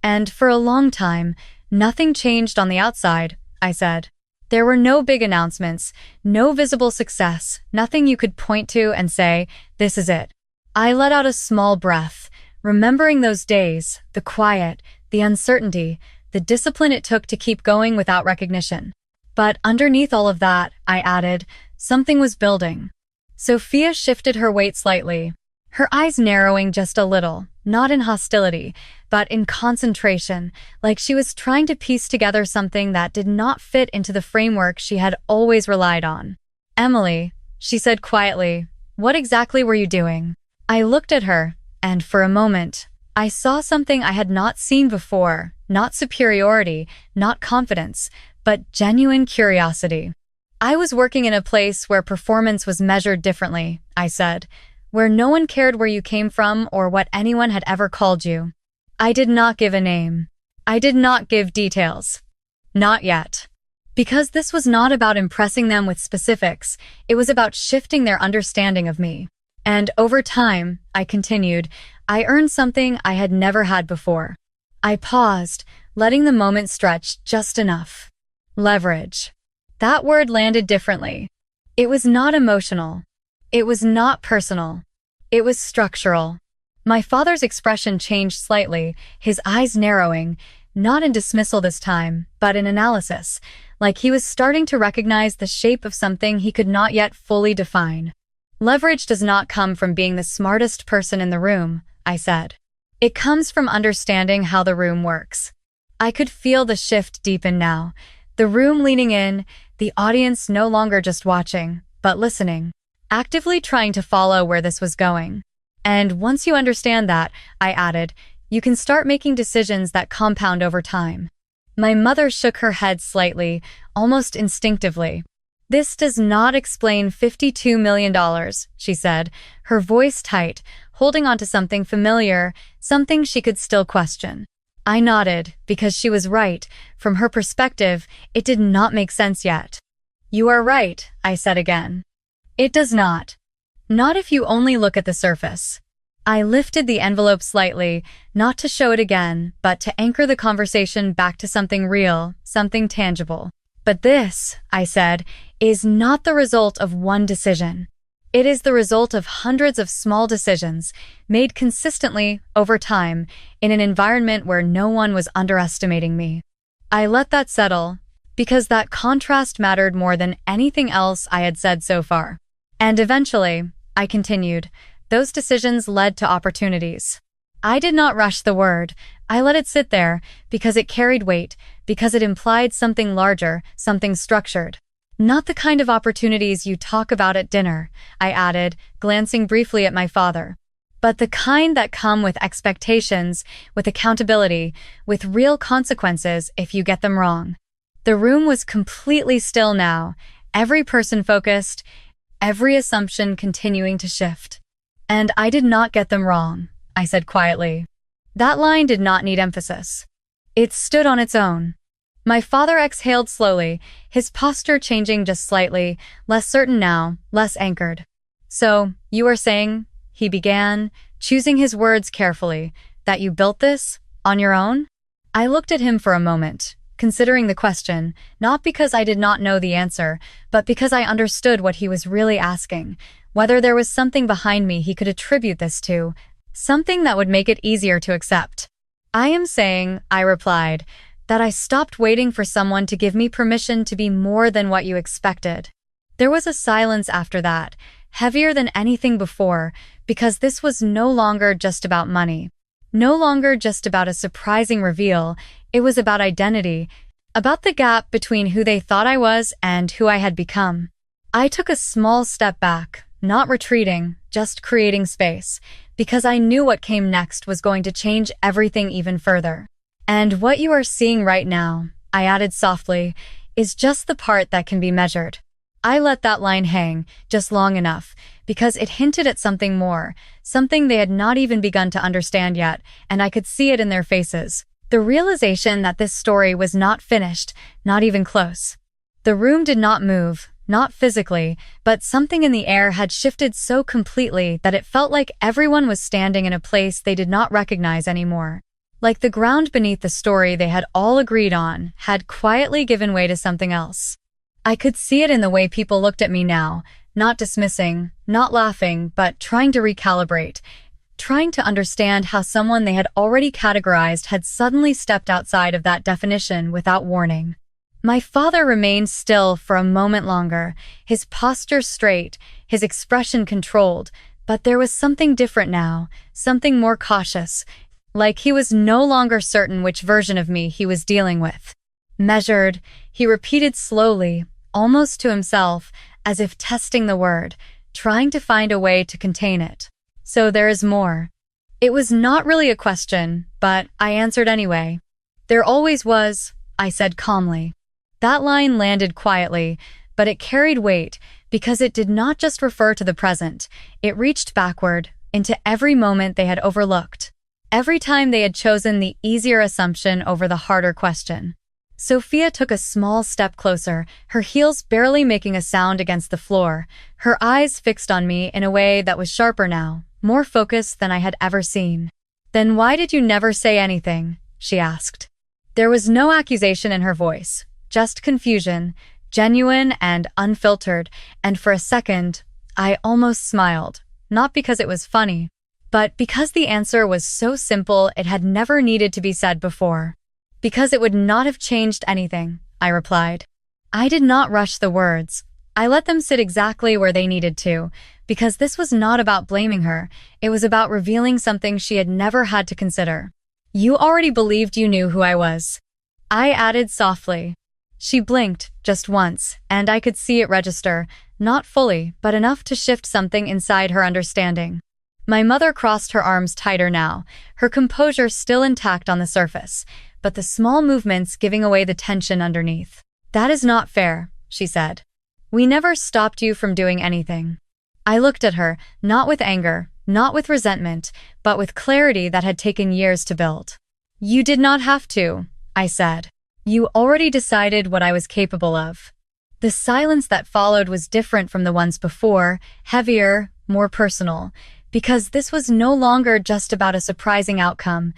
Speaker 1: And for a long time, nothing changed on the outside, I said. There were no big announcements, no visible success, nothing you could point to and say, this is it. I let out a small breath, remembering those days, the quiet, the uncertainty, the discipline it took to keep going without recognition. But underneath all of that, I added, something was building. Sophia shifted her weight slightly, her eyes narrowing just a little, not in hostility, but in concentration, like she was trying to piece together something that did not fit into the framework she had always relied on. Emily, she said quietly, what exactly were you doing? I looked at her, and for a moment, I saw something I had not seen before, not superiority, not confidence, but genuine curiosity. I was working in a place where performance was measured differently, I said, where no one cared where you came from or what anyone had ever called you. I did not give a name. I did not give details. Not yet. Because this was not about impressing them with specifics, it was about shifting their understanding of me. And over time, I continued, I earned something I had never had before. I paused, letting the moment stretch just enough. Leverage. That word landed differently. It was not emotional. It was not personal. It was structural. My father's expression changed slightly, his eyes narrowing, not in dismissal this time, but in analysis, like he was starting to recognize the shape of something he could not yet fully define. Leverage does not come from being the smartest person in the room, I said. It comes from understanding how the room works. I could feel the shift deepen now, the room leaning in, the audience no longer just watching, but listening, actively trying to follow where this was going. And once you understand that, I added, you can start making decisions that compound over time. My mother shook her head slightly, almost instinctively. This does not explain $52 million, she said, her voice tight, holding onto something familiar, something she could still question. I nodded, because she was right. From her perspective, it did not make sense yet. You are right, I said again. It does not. Not if you only look at the surface. I lifted the envelope slightly, not to show it again, but to anchor the conversation back to something real, something tangible. But this, I said, is not the result of one decision. It is the result of hundreds of small decisions, made consistently, over time, in an environment where no one was underestimating me. I let that settle, because that contrast mattered more than anything else I had said so far. And eventually, I continued, those decisions led to opportunities. I did not rush the word. I let it sit there, because it carried weight, because it implied something larger, something structured. Not the kind of opportunities you talk about at dinner, I added, glancing briefly at my father. But the kind that come with expectations, with accountability, with real consequences if you get them wrong. The room was completely still now, every person focused, every assumption continuing to shift. And I did not get them wrong, I said quietly. That line did not need emphasis. It stood on its own. My father exhaled slowly, his posture changing just slightly, less certain now, less anchored. So, you are saying, he began, choosing his words carefully, that you built this, on your own? I looked at him for a moment, considering the question, not because I did not know the answer, but because I understood what he was really asking, whether there was something behind me he could attribute this to, something that would make it easier to accept. I am saying, I replied, that I stopped waiting for someone to give me permission to be more than what you expected. There was a silence after that, heavier than anything before, because this was no longer just about money. No longer just about a surprising reveal, it was about identity, about the gap between who they thought I was and who I had become. I took a small step back, not retreating, just creating space, because I knew what came next was going to change everything even further. And what you are seeing right now, I added softly, is just the part that can be measured. I let that line hang, just long enough, because it hinted at something more, something they had not even begun to understand yet, and I could see it in their faces. The realization that this story was not finished, not even close. The room did not move, not physically, but something in the air had shifted so completely that it felt like everyone was standing in a place they did not recognize anymore. Like the ground beneath the story they had all agreed on had quietly given way to something else. I could see it in the way people looked at me now, not dismissing, not laughing, but trying to recalibrate, trying to understand how someone they had already categorized had suddenly stepped outside of that definition without warning. My father remained still for a moment longer, his posture straight, his expression controlled, but there was something different now, something more cautious, like he was no longer certain which version of me he was dealing with. Measured, he repeated slowly, almost to himself, as if testing the word, trying to find a way to contain it. So there is more. It was not really a question, but I answered anyway. There always was, I said calmly. That line landed quietly, but it carried weight because it did not just refer to the present. It reached backward, into every moment they had overlooked. Every time they had chosen the easier assumption over the harder question. Sophia took a small step closer, her heels barely making a sound against the floor, her eyes fixed on me in a way that was sharper now, more focused than I had ever seen. "Then why did you never say anything?" she asked. There was no accusation in her voice, just confusion, genuine and unfiltered, and for a second, I almost smiled, not because it was funny, but because the answer was so simple it had never needed to be said before. Because it would not have changed anything, I replied. I did not rush the words. I let them sit exactly where they needed to, because this was not about blaming her, it was about revealing something she had never had to consider. You already believed you knew who I was. I added softly. She blinked, just once, and I could see it register, not fully, but enough to shift something inside her understanding. My mother crossed her arms tighter now, her composure still intact on the surface, but the small movements giving away the tension underneath. "That is not fair," she said. "We never stopped you from doing anything." I looked at her, not with anger, not with resentment, but with clarity that had taken years to build. "You did not have to," I said. "You already decided what I was capable of." The silence that followed was different from the ones before, heavier, more personal, because this was no longer just about a surprising outcome.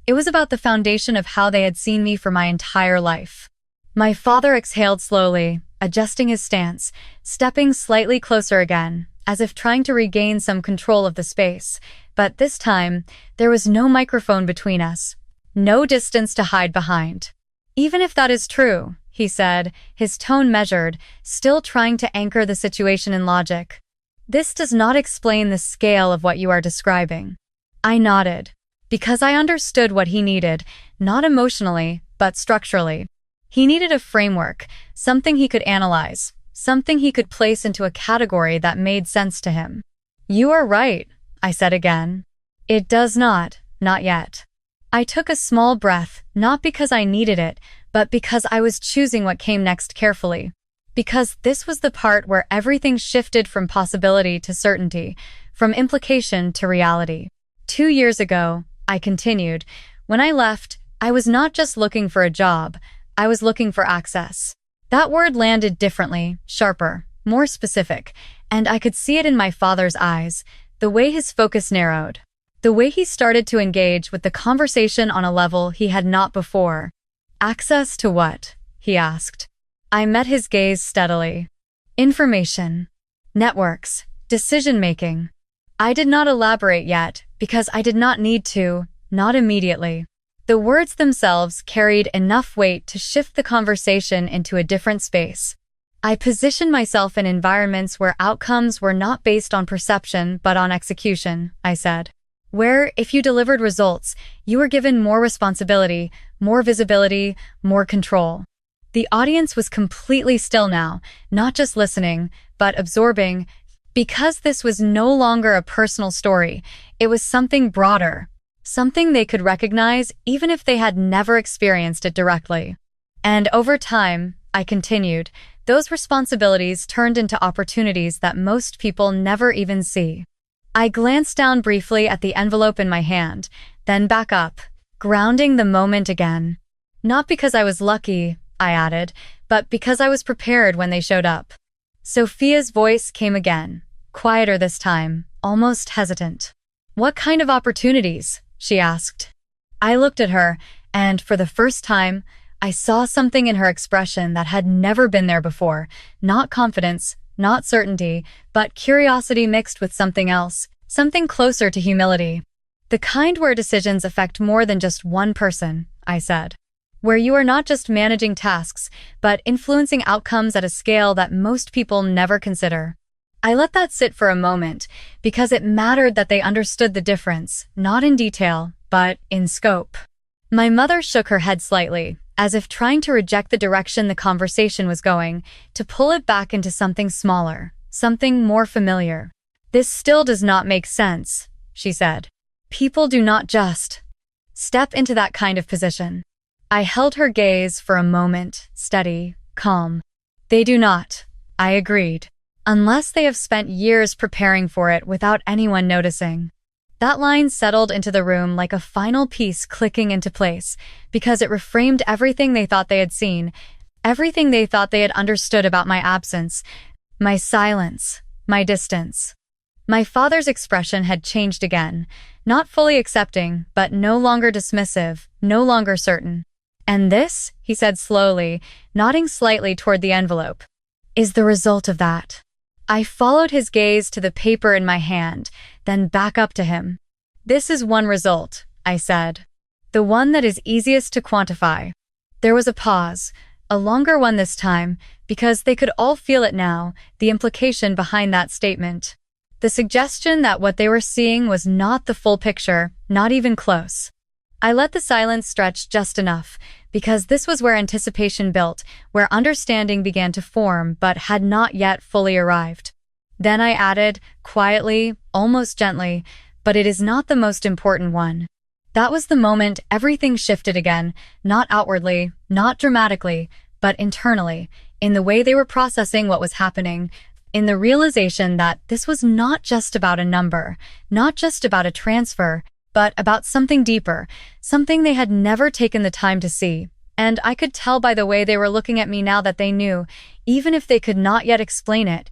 Speaker 1: It was about the foundation of how they had seen me for my entire life. My father exhaled slowly, adjusting his stance, stepping slightly closer again, as if trying to regain some control of the space. But this time, there was no microphone between us, no distance to hide behind. "Even if that is true," he said, his tone measured, still trying to anchor the situation in logic, "this does not explain the scale of what you are describing." I nodded, because I understood what he needed, not emotionally, but structurally. He needed a framework, something he could analyze, something he could place into a category that made sense to him. "You are right," I said again. "It does not yet." I took a small breath, not because I needed it, but because I was choosing what came next carefully. Because this was the part where everything shifted from possibility to certainty, from implication to reality. 2 years ago, I continued, when I left, I was not just looking for a job, I was looking for access. That word landed differently, sharper, more specific, and I could see it in my father's eyes, the way his focus narrowed, the way he started to engage with the conversation on a level he had not before. "Access to what?" he asked. I met his gaze steadily. "Information. Networks. Decision-making." I did not elaborate yet, because I did not need to, not immediately. The words themselves carried enough weight to shift the conversation into a different space. I positioned myself in environments where outcomes were not based on perception but on execution, I said. Where, if you delivered results, you were given more responsibility, more visibility, more control. The audience was completely still now, not just listening, but absorbing, because this was no longer a personal story. It was something broader, something they could recognize even if they had never experienced it directly. And over time, I continued, those responsibilities turned into opportunities that most people never even see. I glanced down briefly at the envelope in my hand, then back up, grounding the moment again. Not because I was lucky, I added, but because I was prepared when they showed up. Sophia's voice came again, quieter this time, almost hesitant. "What kind of opportunities?" she asked. I looked at her, and for the first time, I saw something in her expression that had never been there before, not confidence, not certainty, but curiosity mixed with something else, something closer to humility. "The kind where decisions affect more than just one person," I said. "Where you are not just managing tasks, but influencing outcomes at a scale that most people never consider." I let that sit for a moment, because it mattered that they understood the difference, not in detail, but in scope. My mother shook her head slightly, as if trying to reject the direction the conversation was going, to pull it back into something smaller, something more familiar. "This still does not make sense," she said. "People do not just step into that kind of position." I held her gaze for a moment, steady, calm. "They do not," I agreed, "unless they have spent years preparing for it without anyone noticing." That line settled into the room like a final piece clicking into place, because it reframed everything they thought they had seen, everything they thought they had understood about my absence, my silence, my distance. My father's expression had changed again, not fully accepting, but no longer dismissive, no longer certain. "And this," he said slowly, nodding slightly toward the envelope, "is the result of that." I followed his gaze to the paper in my hand, then back up to him. "This is one result," I said. "The one that is easiest to quantify." There was a pause, a longer one this time, because they could all feel it now, the implication behind that statement. The suggestion that what they were seeing was not the full picture, not even close. I let the silence stretch just enough, because this was where anticipation built, where understanding began to form but had not yet fully arrived. Then I added, quietly, almost gently, but it is not the most important one. That was the moment everything shifted again, not outwardly, not dramatically, but internally, in the way they were processing what was happening, in the realization that this was not just about a number, not just about a transfer, but about something deeper, something they had never taken the time to see. And I could tell by the way they were looking at me now that they knew, even if they could not yet explain it,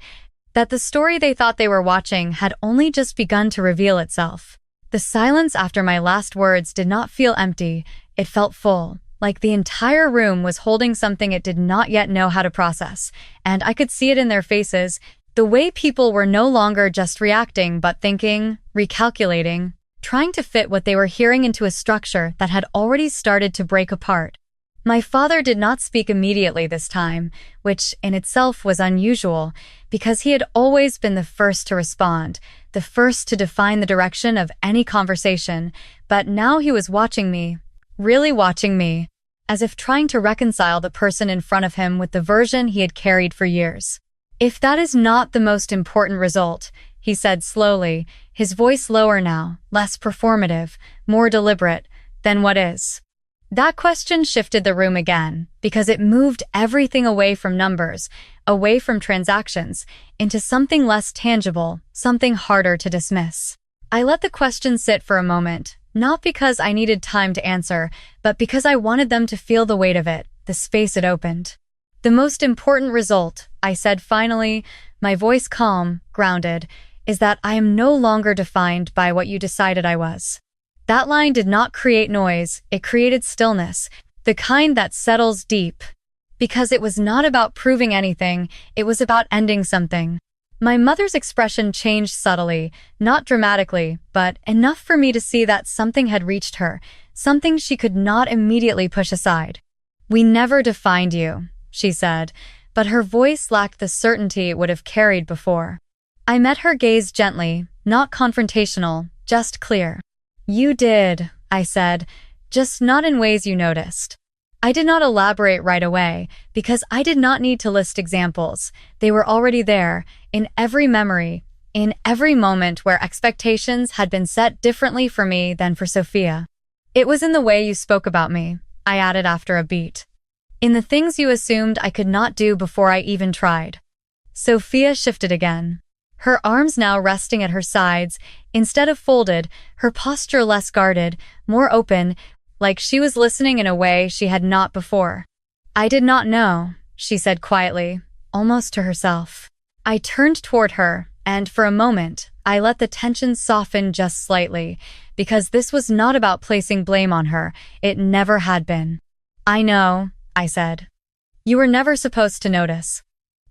Speaker 1: that the story they thought they were watching had only just begun to reveal itself. The silence after my last words did not feel empty, it felt full, like the entire room was holding something it did not yet know how to process, and I could see it in their faces, the way people were no longer just reacting but thinking, recalculating, trying to fit what they were hearing into a structure that had already started to break apart. My father did not speak immediately this time, which in itself was unusual, because he had always been the first to respond, the first to define the direction of any conversation, but now he was watching me, really watching me, as if trying to reconcile the person in front of him with the version he had carried for years. "If that is not the most important result," he said slowly, his voice lower now, less performative, more deliberate, "then what is?" That question shifted the room again, because it moved everything away from numbers, away from transactions, into something less tangible, something harder to dismiss. I let the question sit for a moment, not because I needed time to answer, but because I wanted them to feel the weight of it, the space it opened. "The most important result," I said finally, my voice calm, grounded, "is that I am no longer defined by what you decided I was." That line did not create noise, it created stillness, the kind that settles deep. Because it was not about proving anything, it was about ending something. My mother's expression changed subtly, not dramatically, but enough for me to see that something had reached her, something she could not immediately push aside. "We never defined you," she said, but her voice lacked the certainty it would have carried before. I met her gaze gently, not confrontational, just clear. "You did," I said, "just not in ways you noticed." I did not elaborate right away, because I did not need to list examples. They were already there, in every memory, in every moment where expectations had been set differently for me than for Sophia. "It was in the way you spoke about me," I added after a beat. "In the things you assumed I could not do before I even tried." Sophia shifted again. Her arms now resting at her sides, instead of folded, her posture less guarded, more open, like she was listening in a way she had not before. "I did not know," she said quietly, almost to herself. I turned toward her, and for a moment, I let the tension soften just slightly, because this was not about placing blame on her, it never had been. "I know," I said. "You were never supposed to notice."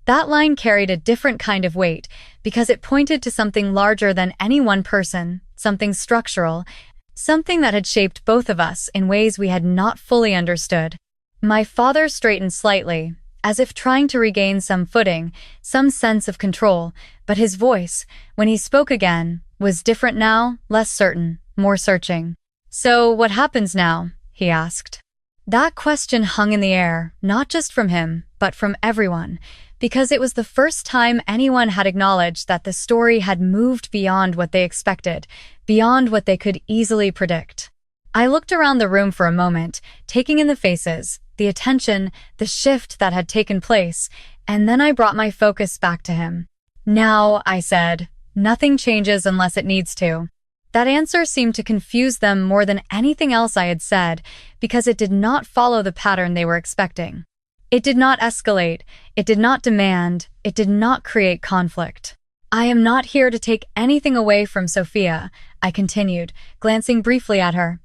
Speaker 1: That line carried a different kind of weight, because it pointed to something larger than any one person, something structural, something that had shaped both of us in ways we had not fully understood. My father straightened slightly, as if trying to regain some footing, some sense of control, but his voice, when he spoke again, was different now, less certain, more searching. "So what happens now?" he asked. That question hung in the air, not just from him, but from everyone, because it was the first time anyone had acknowledged that the story had moved beyond what they expected, beyond what they could easily predict. I looked around the room for a moment, taking in the faces, the attention, the shift that had taken place, and then I brought my focus back to him. "Now," I said, "nothing changes unless it needs to." That answer seemed to confuse them more than anything else I had said, because it did not follow the pattern they were expecting. It did not escalate, it did not demand, it did not create conflict. "I am not here to take anything away from Sophia," I continued, glancing briefly at her.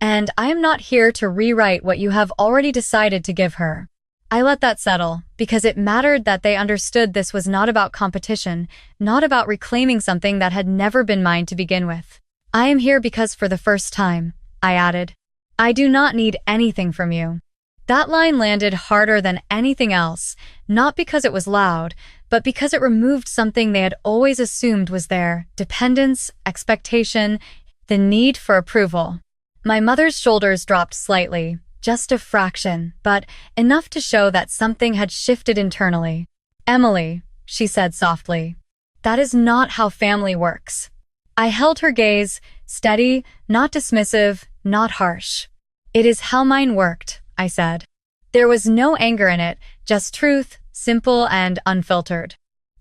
Speaker 1: "And I am not here to rewrite what you have already decided to give her." I let that settle, because it mattered that they understood this was not about competition, not about reclaiming something that had never been mine to begin with. "I am here because for the first time," I added, "I do not need anything from you." That line landed harder than anything else, not because it was loud, but because it removed something they had always assumed was there: dependence, expectation, the need for approval. My mother's shoulders dropped slightly, just a fraction, but enough to show that something had shifted internally. "Emily," she said softly, "that is not how family works." I held her gaze, steady, not dismissive, not harsh. "It is how mine worked," I said. There was no anger in it, just truth, simple and unfiltered.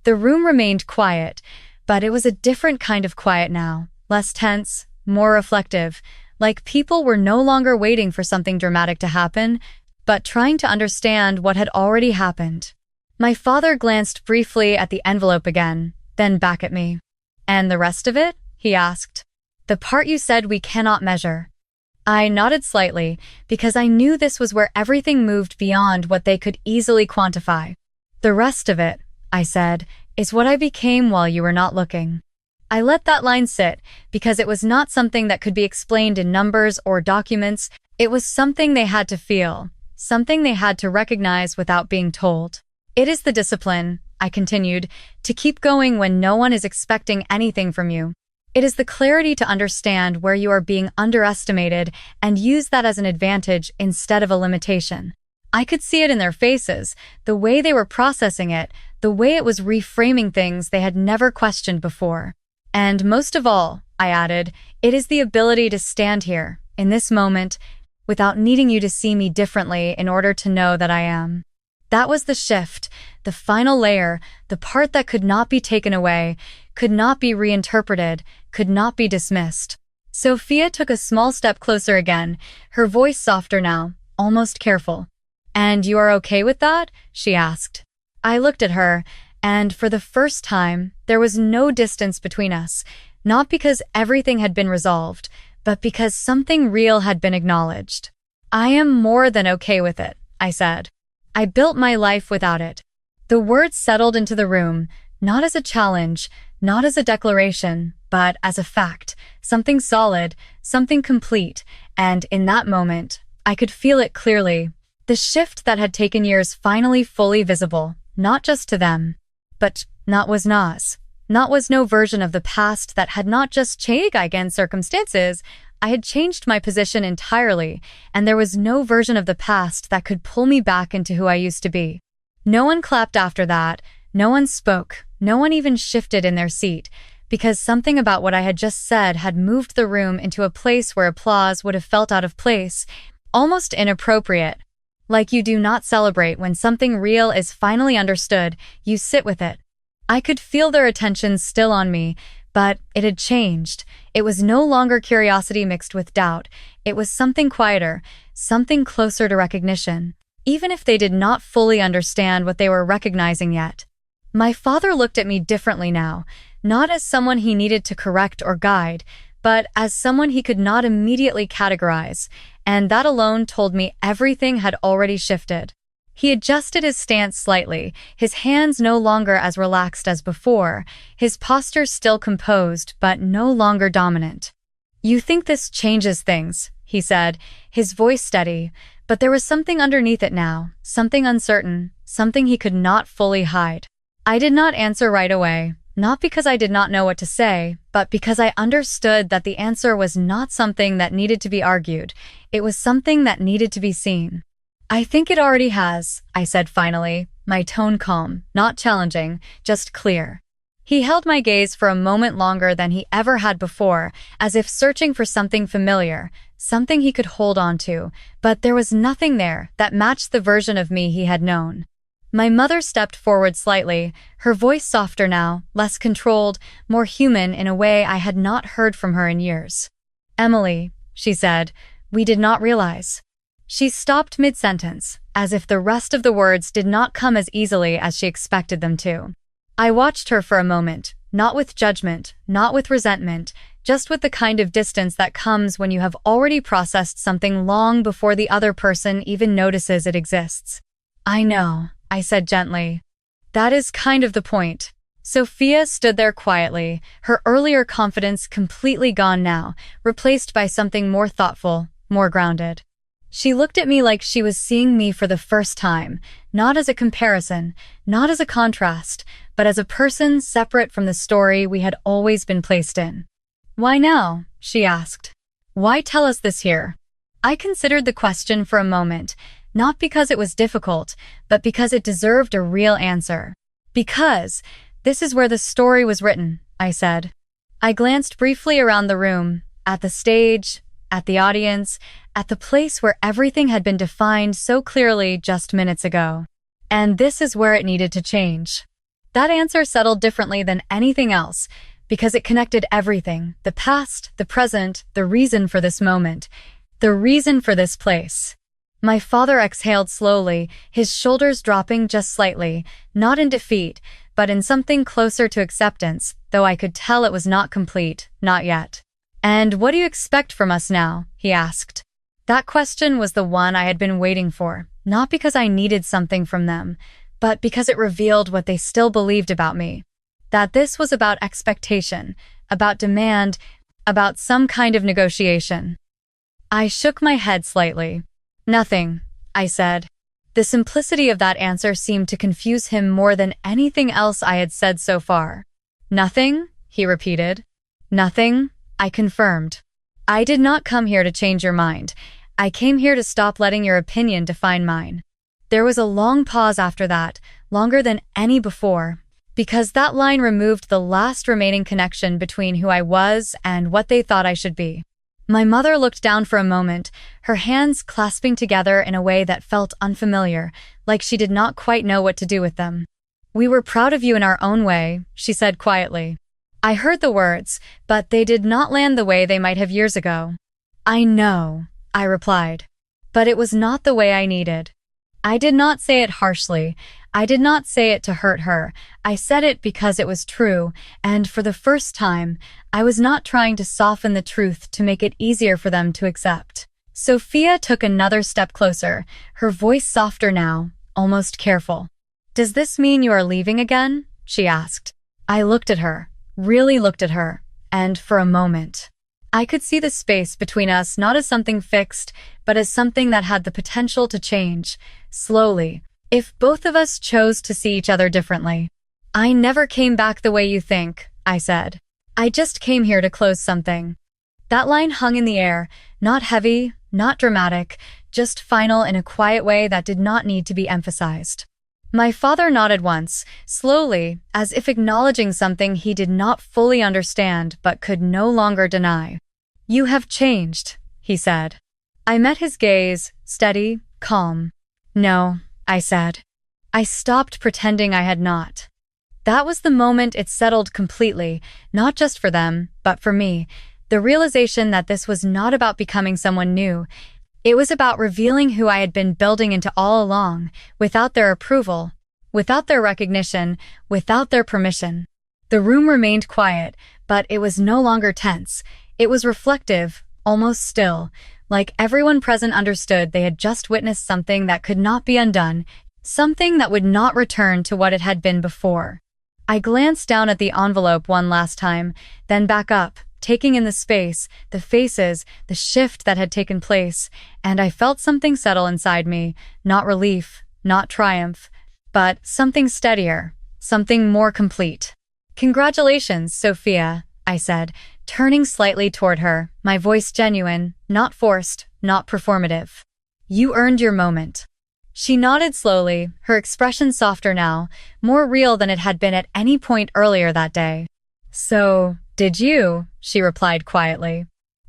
Speaker 1: The room remained quiet, but it was a different kind of quiet now, less tense, more reflective, like people were no longer waiting for something dramatic to happen, but trying to understand what had already happened. My father glanced briefly at the envelope again, then back at me. "And the rest of it?" he asked. "The part you said we cannot measure." I nodded slightly, because I knew this was where everything moved beyond what they could easily quantify. "The rest of it," I said, "is what I became while you were not looking." I let that line sit, because it was not something that could be explained in numbers or documents. It was something they had to feel, something they had to recognize without being told. "It is the discipline," I continued, "to keep going when no one is expecting anything from you. It is the clarity to understand where you are being underestimated and use that as an advantage instead of a limitation." I could see it in their faces, the way they were processing it, the way it was reframing things they had never questioned before. "And most of all," I added, "it is the ability to stand here, in this moment, without needing you to see me differently in order to know that I am." That was the shift, the final layer, the part that could not be taken away, could not be reinterpreted, could not be dismissed. Sophia took a small step closer again, her voice softer now, almost careful. "And you are okay with that?" she asked. I looked at her, and for the first time, there was no distance between us, not because everything had been resolved, but because something real had been acknowledged. "I am more than okay with it," I said. "I built my life without it." The words settled into the room, not as a challenge, not as a declaration, but as a fact, something solid, something complete, and in that moment, I could feel it clearly. The shift that had taken years finally fully visible, not just to them. But not was Nas. Not was no version of the past that had not just changed against circumstances. I had changed my position entirely, and there was no version of the past that could pull me back into who I used to be. No one clapped after that, no one spoke, no one even shifted in their seat, because something about what I had just said had moved the room into a place where applause would have felt out of place, almost inappropriate. Like you do not celebrate when something real is finally understood, you sit with it. I could feel their attention still on me, but it had changed. It was no longer curiosity mixed with doubt. It was something quieter, something closer to recognition, even if they did not fully understand what they were recognizing yet. My father looked at me differently now, not as someone he needed to correct or guide, but as someone he could not immediately categorize, and that alone told me everything had already shifted. He adjusted his stance slightly, his hands no longer as relaxed as before, his posture still composed but no longer dominant. "You think this changes things," he said, his voice steady, but there was something underneath it now, something uncertain, something he could not fully hide. I did not answer right away, not because I did not know what to say, but because I understood that the answer was not something that needed to be argued, it was something that needed to be seen. "I think it already has," I said finally, my tone calm, not challenging, just clear. He held my gaze for a moment longer than he ever had before, as if searching for something familiar, something he could hold on to, but there was nothing there that matched the version of me he had known. My mother stepped forward slightly, her voice softer now, less controlled, more human in a way I had not heard from her in years. "Emily," she said, "we did not realize." She stopped mid-sentence, as if the rest of the words did not come as easily as she expected them to. I watched her for a moment, not with judgment, not with resentment, just with the kind of distance that comes when you have already processed something long before the other person even notices it exists. "I know," I said gently. "That is kind of the point." Sophia stood there quietly, her earlier confidence completely gone now, replaced by something more thoughtful, more grounded. She looked at me like she was seeing me for the first time, not as a comparison, not as a contrast, but as a person separate from the story we had always been placed in. "Why now?" she asked. "Why tell us this here?" I considered the question for a moment, not because it was difficult, but because it deserved a real answer. "Because this is where the story was written," I said. I glanced briefly around the room, at the stage, at the audience, at the place where everything had been defined so clearly just minutes ago. And this is where it needed to change. That answer settled differently than anything else, because it connected everything: the past, the present, the reason for this moment, the reason for this place. My father exhaled slowly, his shoulders dropping just slightly, not in defeat, but in something closer to acceptance, though I could tell it was not complete, not yet. "And what do you expect from us now?" he asked. That question was the one I had been waiting for, not because I needed something from them, but because it revealed what they still believed about me. That this was about expectation, about demand, about some kind of negotiation. I shook my head slightly. "Nothing," I said. The simplicity of that answer seemed to confuse him more than anything else I had said so far. "Nothing?" he repeated. "Nothing," I confirmed. "I did not come here to change your mind. I came here to stop letting your opinion define mine." There was a long pause after that, longer than any before, because that line removed the last remaining connection between who I was and what they thought I should be. My mother looked down for a moment, her hands clasping together in a way that felt unfamiliar, like she did not quite know what to do with them. "We were proud of you in our own way," she said quietly. I heard the words, but they did not land the way they might have years ago. "I know," I replied. But it was not the way I needed. I did not say it harshly. I did not say it to hurt her. I said it because it was true, and for the first time, I was not trying to soften the truth to make it easier for them to accept. Sophia took another step closer, her voice softer now, almost careful. "Does this mean you are leaving again?" she asked. I looked at her, really looked at her, and for a moment, I could see the space between us not as something fixed, but as something that had the potential to change, slowly, if both of us chose to see each other differently. "I never came back the way you think," I said. "I just came here to close something." That line hung in the air, not heavy, not dramatic, just final in a quiet way that did not need to be emphasized. My father nodded once, slowly, as if acknowledging something he did not fully understand but could no longer deny. "You have changed," he said. I met his gaze, steady, calm. "No," I said. I stopped pretending I had not. That was the moment it settled completely, not just for them, but for me. The realization that this was not about becoming someone new. It was about revealing who I had been building into all along, without their approval, without their recognition, without their permission. The room remained quiet, but it was no longer tense. It was reflective, almost still, like everyone present understood they had just witnessed something that could not be undone, something that would not return to what it had been before. I glanced down at the envelope one last time, then back up, taking in the space, the faces, the shift that had taken place, and I felt something settle inside me, not relief, not triumph, but something steadier, something more complete. "Congratulations, Sophia," I said, turning slightly toward her, my voice genuine, not forced, not performative. "You earned your moment." She nodded slowly, her expression softer now, more real than it had been at any point earlier that day. "So, did you?" she replied quietly.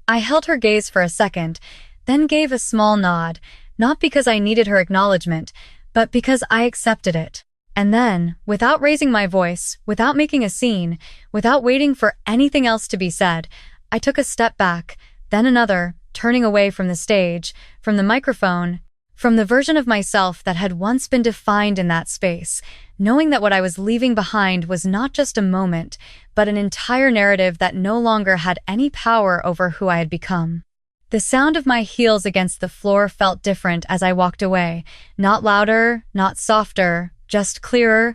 Speaker 1: I held her gaze for a second, then gave a small nod, not because I needed her acknowledgement, but because I accepted it. And then, without raising my voice, without making a scene, without waiting for anything else to be said, I took a step back, then another, turning away from the stage, from the microphone, from the version of myself that had once been defined in that space, knowing that what I was leaving behind was not just a moment, but an entire narrative that no longer had any power over who I had become. The sound of my heels against the floor felt different as I walked away, not louder, not softer, just clearer,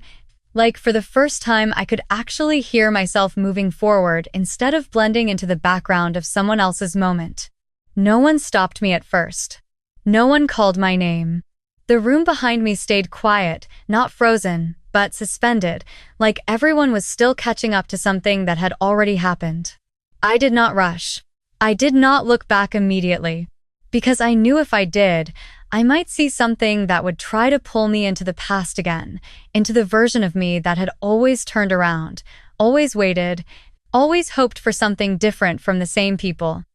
Speaker 1: like for the first time I could actually hear myself moving forward instead of blending into the background of someone else's moment. No one stopped me at first. No one called my name. The room behind me stayed quiet, not frozen, but suspended, like everyone was still catching up to something that had already happened. I did not rush. I did not look back immediately, because I knew if I did, I might see something that would try to pull me into the past again, into the version of me that had always turned around, always waited, always hoped for something different from the same people.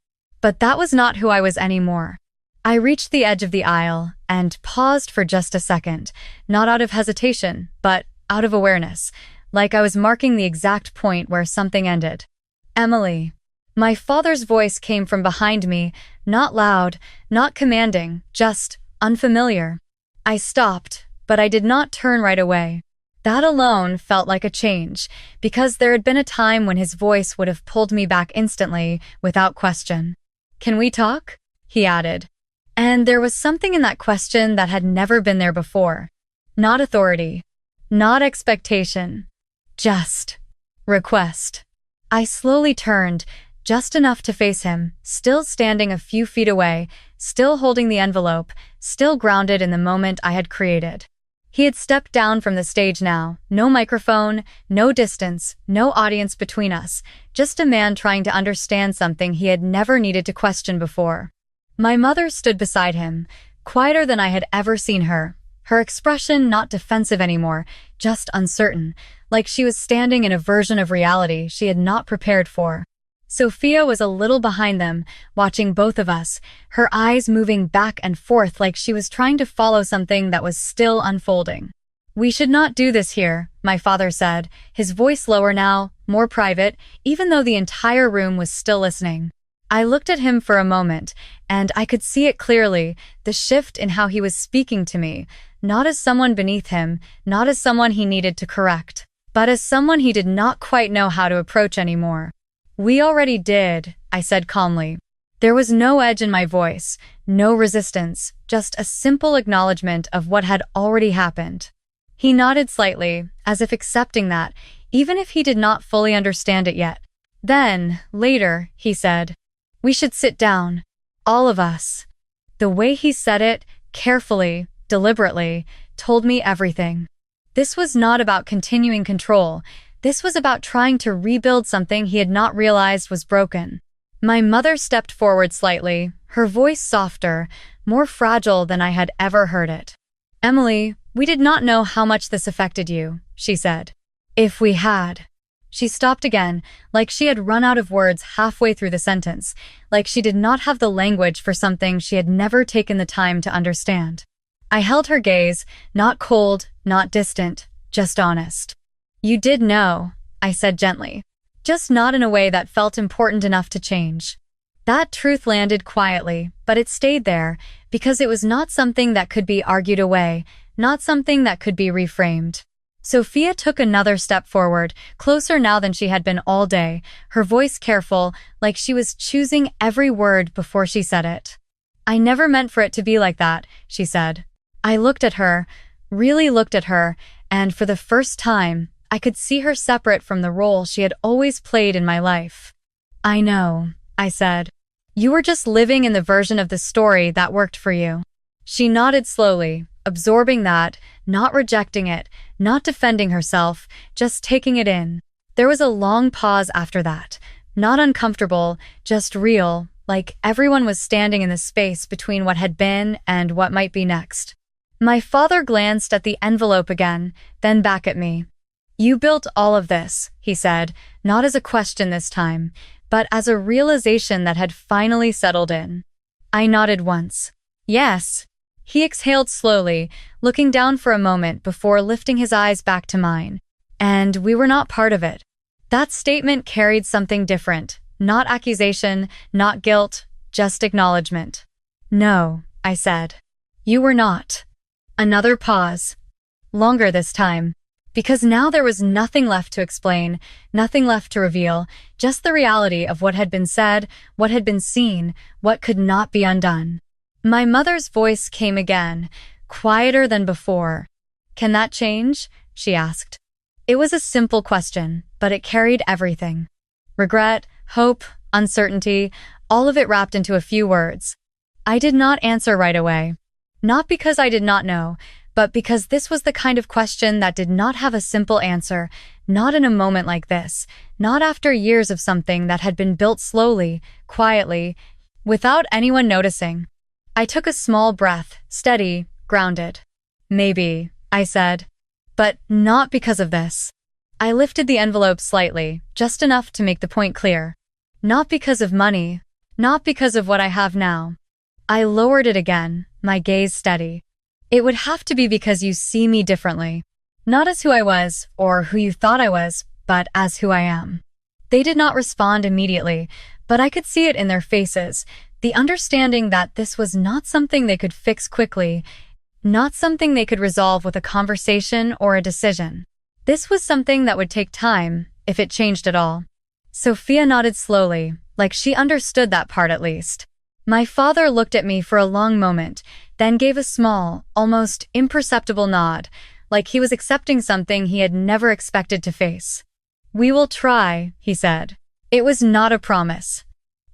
Speaker 1: But that was not who I was anymore. I reached the edge of the aisle and paused for just a second, not out of hesitation, but out of awareness, like I was marking the exact point where something ended. Emily. My father's voice came from behind me, not loud, not commanding, just unfamiliar. I stopped, but I did not turn right away. That alone felt like a change, because there had been a time when his voice would have pulled me back instantly, without question. "Can we talk?" he added. And there was something in that question that had never been there before. Not authority, not expectation, just request. I slowly turned, just enough to face him, still standing a few feet away, still holding the envelope, still grounded in the moment I had created. He had stepped down from the stage now, no microphone, no distance, no audience between us, just a man trying to understand something he had never needed to question before. My mother stood beside him, quieter than I had ever seen her, her expression not defensive anymore, just uncertain, like she was standing in a version of reality she had not prepared for. Sophia was a little behind them, watching both of us, her eyes moving back and forth like she was trying to follow something that was still unfolding. "We should not do this here," my father said, his voice lower now, more private, even though the entire room was still listening. I looked at him for a moment, and I could see it clearly, the shift in how he was speaking to me, not as someone beneath him, not as someone he needed to correct, but as someone he did not quite know how to approach anymore. "We already did," I said calmly. There was no edge in my voice, no resistance, just a simple acknowledgement of what had already happened. He nodded slightly, as if accepting that, even if he did not fully understand it yet. Then, later, he said, "We should sit down. All of us." The way he said it, carefully, deliberately, told me everything. This was not about continuing control. This was about trying to rebuild something he had not realized was broken. My mother stepped forward slightly, her voice softer, more fragile than I had ever heard it. "Emily, we did not know how much this affected you," she said. "If we had." She stopped again, like she had run out of words halfway through the sentence, like she did not have the language for something she had never taken the time to understand. I held her gaze, not cold, not distant, just honest. "You did know," I said gently, just not in a way that felt important enough to change. That truth landed quietly, but it stayed there, because it was not something that could be argued away, not something that could be reframed. Sophia took another step forward, closer now than she had been all day, her voice careful, like she was choosing every word before she said it. "I never meant for it to be like that," she said. I looked at her, really looked at her, and for the first time, I could see her separate from the role she had always played in my life. "I know," I said. "You were just living in the version of the story that worked for you." She nodded slowly, absorbing that, not rejecting it, not defending herself, just taking it in. There was a long pause after that, not uncomfortable, just real, like everyone was standing in the space between what had been and what might be next. My father glanced at the envelope again, then back at me. "You built all of this," he said, not as a question this time, but as a realization that had finally settled in. I nodded once. "Yes." He exhaled slowly, looking down for a moment before lifting his eyes back to mine. "And we were not part of it." That statement carried something different, not accusation, not guilt, just acknowledgement. "No," I said. "You were not." Another pause. Longer this time. Because now there was nothing left to explain, nothing left to reveal, just the reality of what had been said, what had been seen, what could not be undone. My mother's voice came again, quieter than before. "Can that change?" she asked. It was a simple question, but it carried everything. Regret, hope, uncertainty, all of it wrapped into a few words. I did not answer right away. Not because I did not know, but because this was the kind of question that did not have a simple answer, not in a moment like this, not after years of something that had been built slowly, quietly, without anyone noticing. I took a small breath, steady, grounded. "Maybe," I said. "But not because of this." I lifted the envelope slightly, just enough to make the point clear. Not because of money, not because of what I have now. I lowered it again, my gaze steady. It would have to be because you see me differently. Not as who I was, or who you thought I was, but as who I am. They did not respond immediately, but I could see it in their faces, the understanding that this was not something they could fix quickly, not something they could resolve with a conversation or a decision. This was something that would take time, if it changed at all. Sophia nodded slowly, like she understood that part at least. My father looked at me for a long moment, then gave a small, almost imperceptible nod, like he was accepting something he had never expected to face. "We will try," he said. It was not a promise.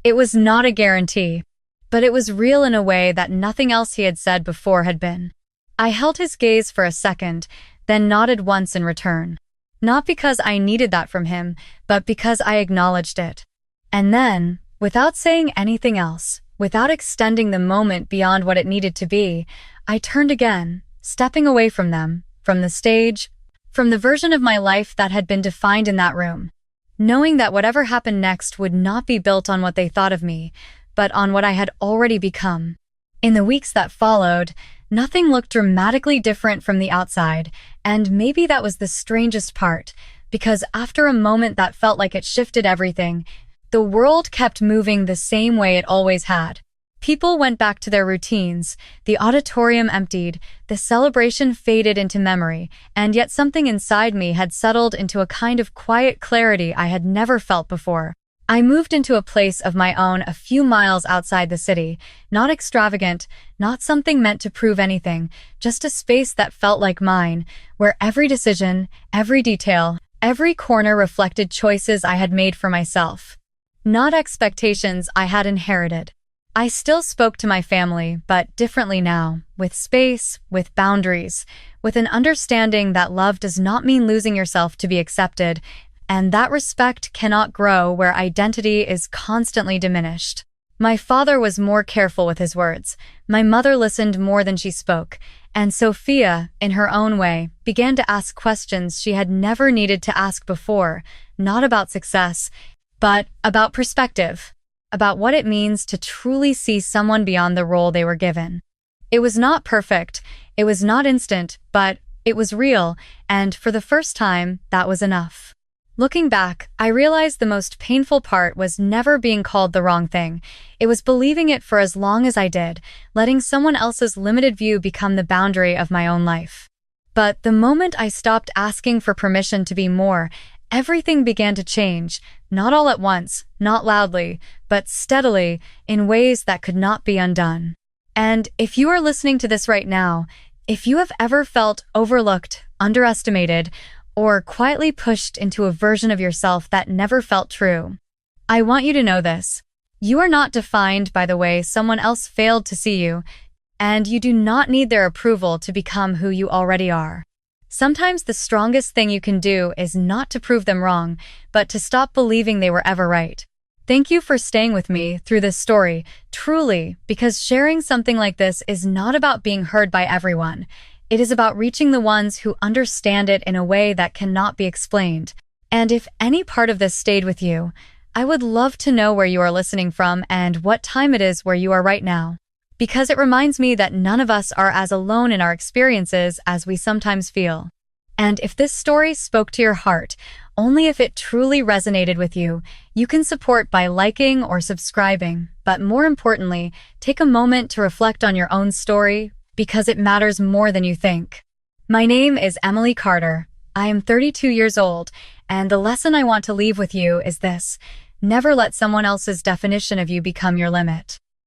Speaker 1: It was not a guarantee. But it was real in a way that nothing else he had said before had been. I held his gaze for a second, then nodded once in return. Not because I needed that from him, but because I acknowledged it. And then, without saying anything else, without extending the moment beyond what it needed to be, I turned again, stepping away from them, from the stage, from the version of my life that had been defined in that room, knowing that whatever happened next would not be built on what they thought of me, but on what I had already become. In the weeks that followed, nothing looked dramatically different from the outside, and maybe that was the strangest part, because after a moment that felt like it shifted everything, the world kept moving the same way it always had. People went back to their routines, the auditorium emptied, the celebration faded into memory, and yet something inside me had settled into a kind of quiet clarity I had never felt before. I moved into a place of my own a few miles outside the city, not extravagant, not something meant to prove anything, just a space that felt like mine, where every decision, every detail, every corner reflected choices I had made for myself, not expectations I had inherited. I still spoke to my family, but differently now, with space, with boundaries, with an understanding that love does not mean losing yourself to be accepted, and that respect cannot grow where identity is constantly diminished. My father was more careful with his words, my mother listened more than she spoke, and Sophia, in her own way, began to ask questions she had never needed to ask before, not about success, but about perspective. About what it means to truly see someone beyond the role they were given. It was not perfect, it was not instant, but it was real, and for the first time, that was enough. Looking back, I realized the most painful part was never being called the wrong thing. It was believing it for as long as I did, letting someone else's limited view become the boundary of my own life. But the moment I stopped asking for permission to be more, everything began to change, not all at once, not loudly, but steadily, in ways that could not be undone. And if you are listening to this right now, if you have ever felt overlooked, underestimated, or quietly pushed into a version of yourself that never felt true, I want you to know this. You are not defined by the way someone else failed to see you, and you do not need their approval to become who you already are. Sometimes the strongest thing you can do is not to prove them wrong, but to stop believing they were ever right. Thank you for staying with me through this story, truly, because sharing something like this is not about being heard by everyone. It is about reaching the ones who understand it in a way that cannot be explained. And if any part of this stayed with you, I would love to know where you are listening from and what time it is where you are right now. Because it reminds me that none of us are as alone in our experiences as we sometimes feel. And if this story spoke to your heart, only if it truly resonated with you, you can support by liking or subscribing. But more importantly, take a moment to reflect on your own story, because it matters more than you think. My name is Emily Carter. I am 32 years old, and the lesson I want to leave with you is this: never let someone else's definition of you become your limit.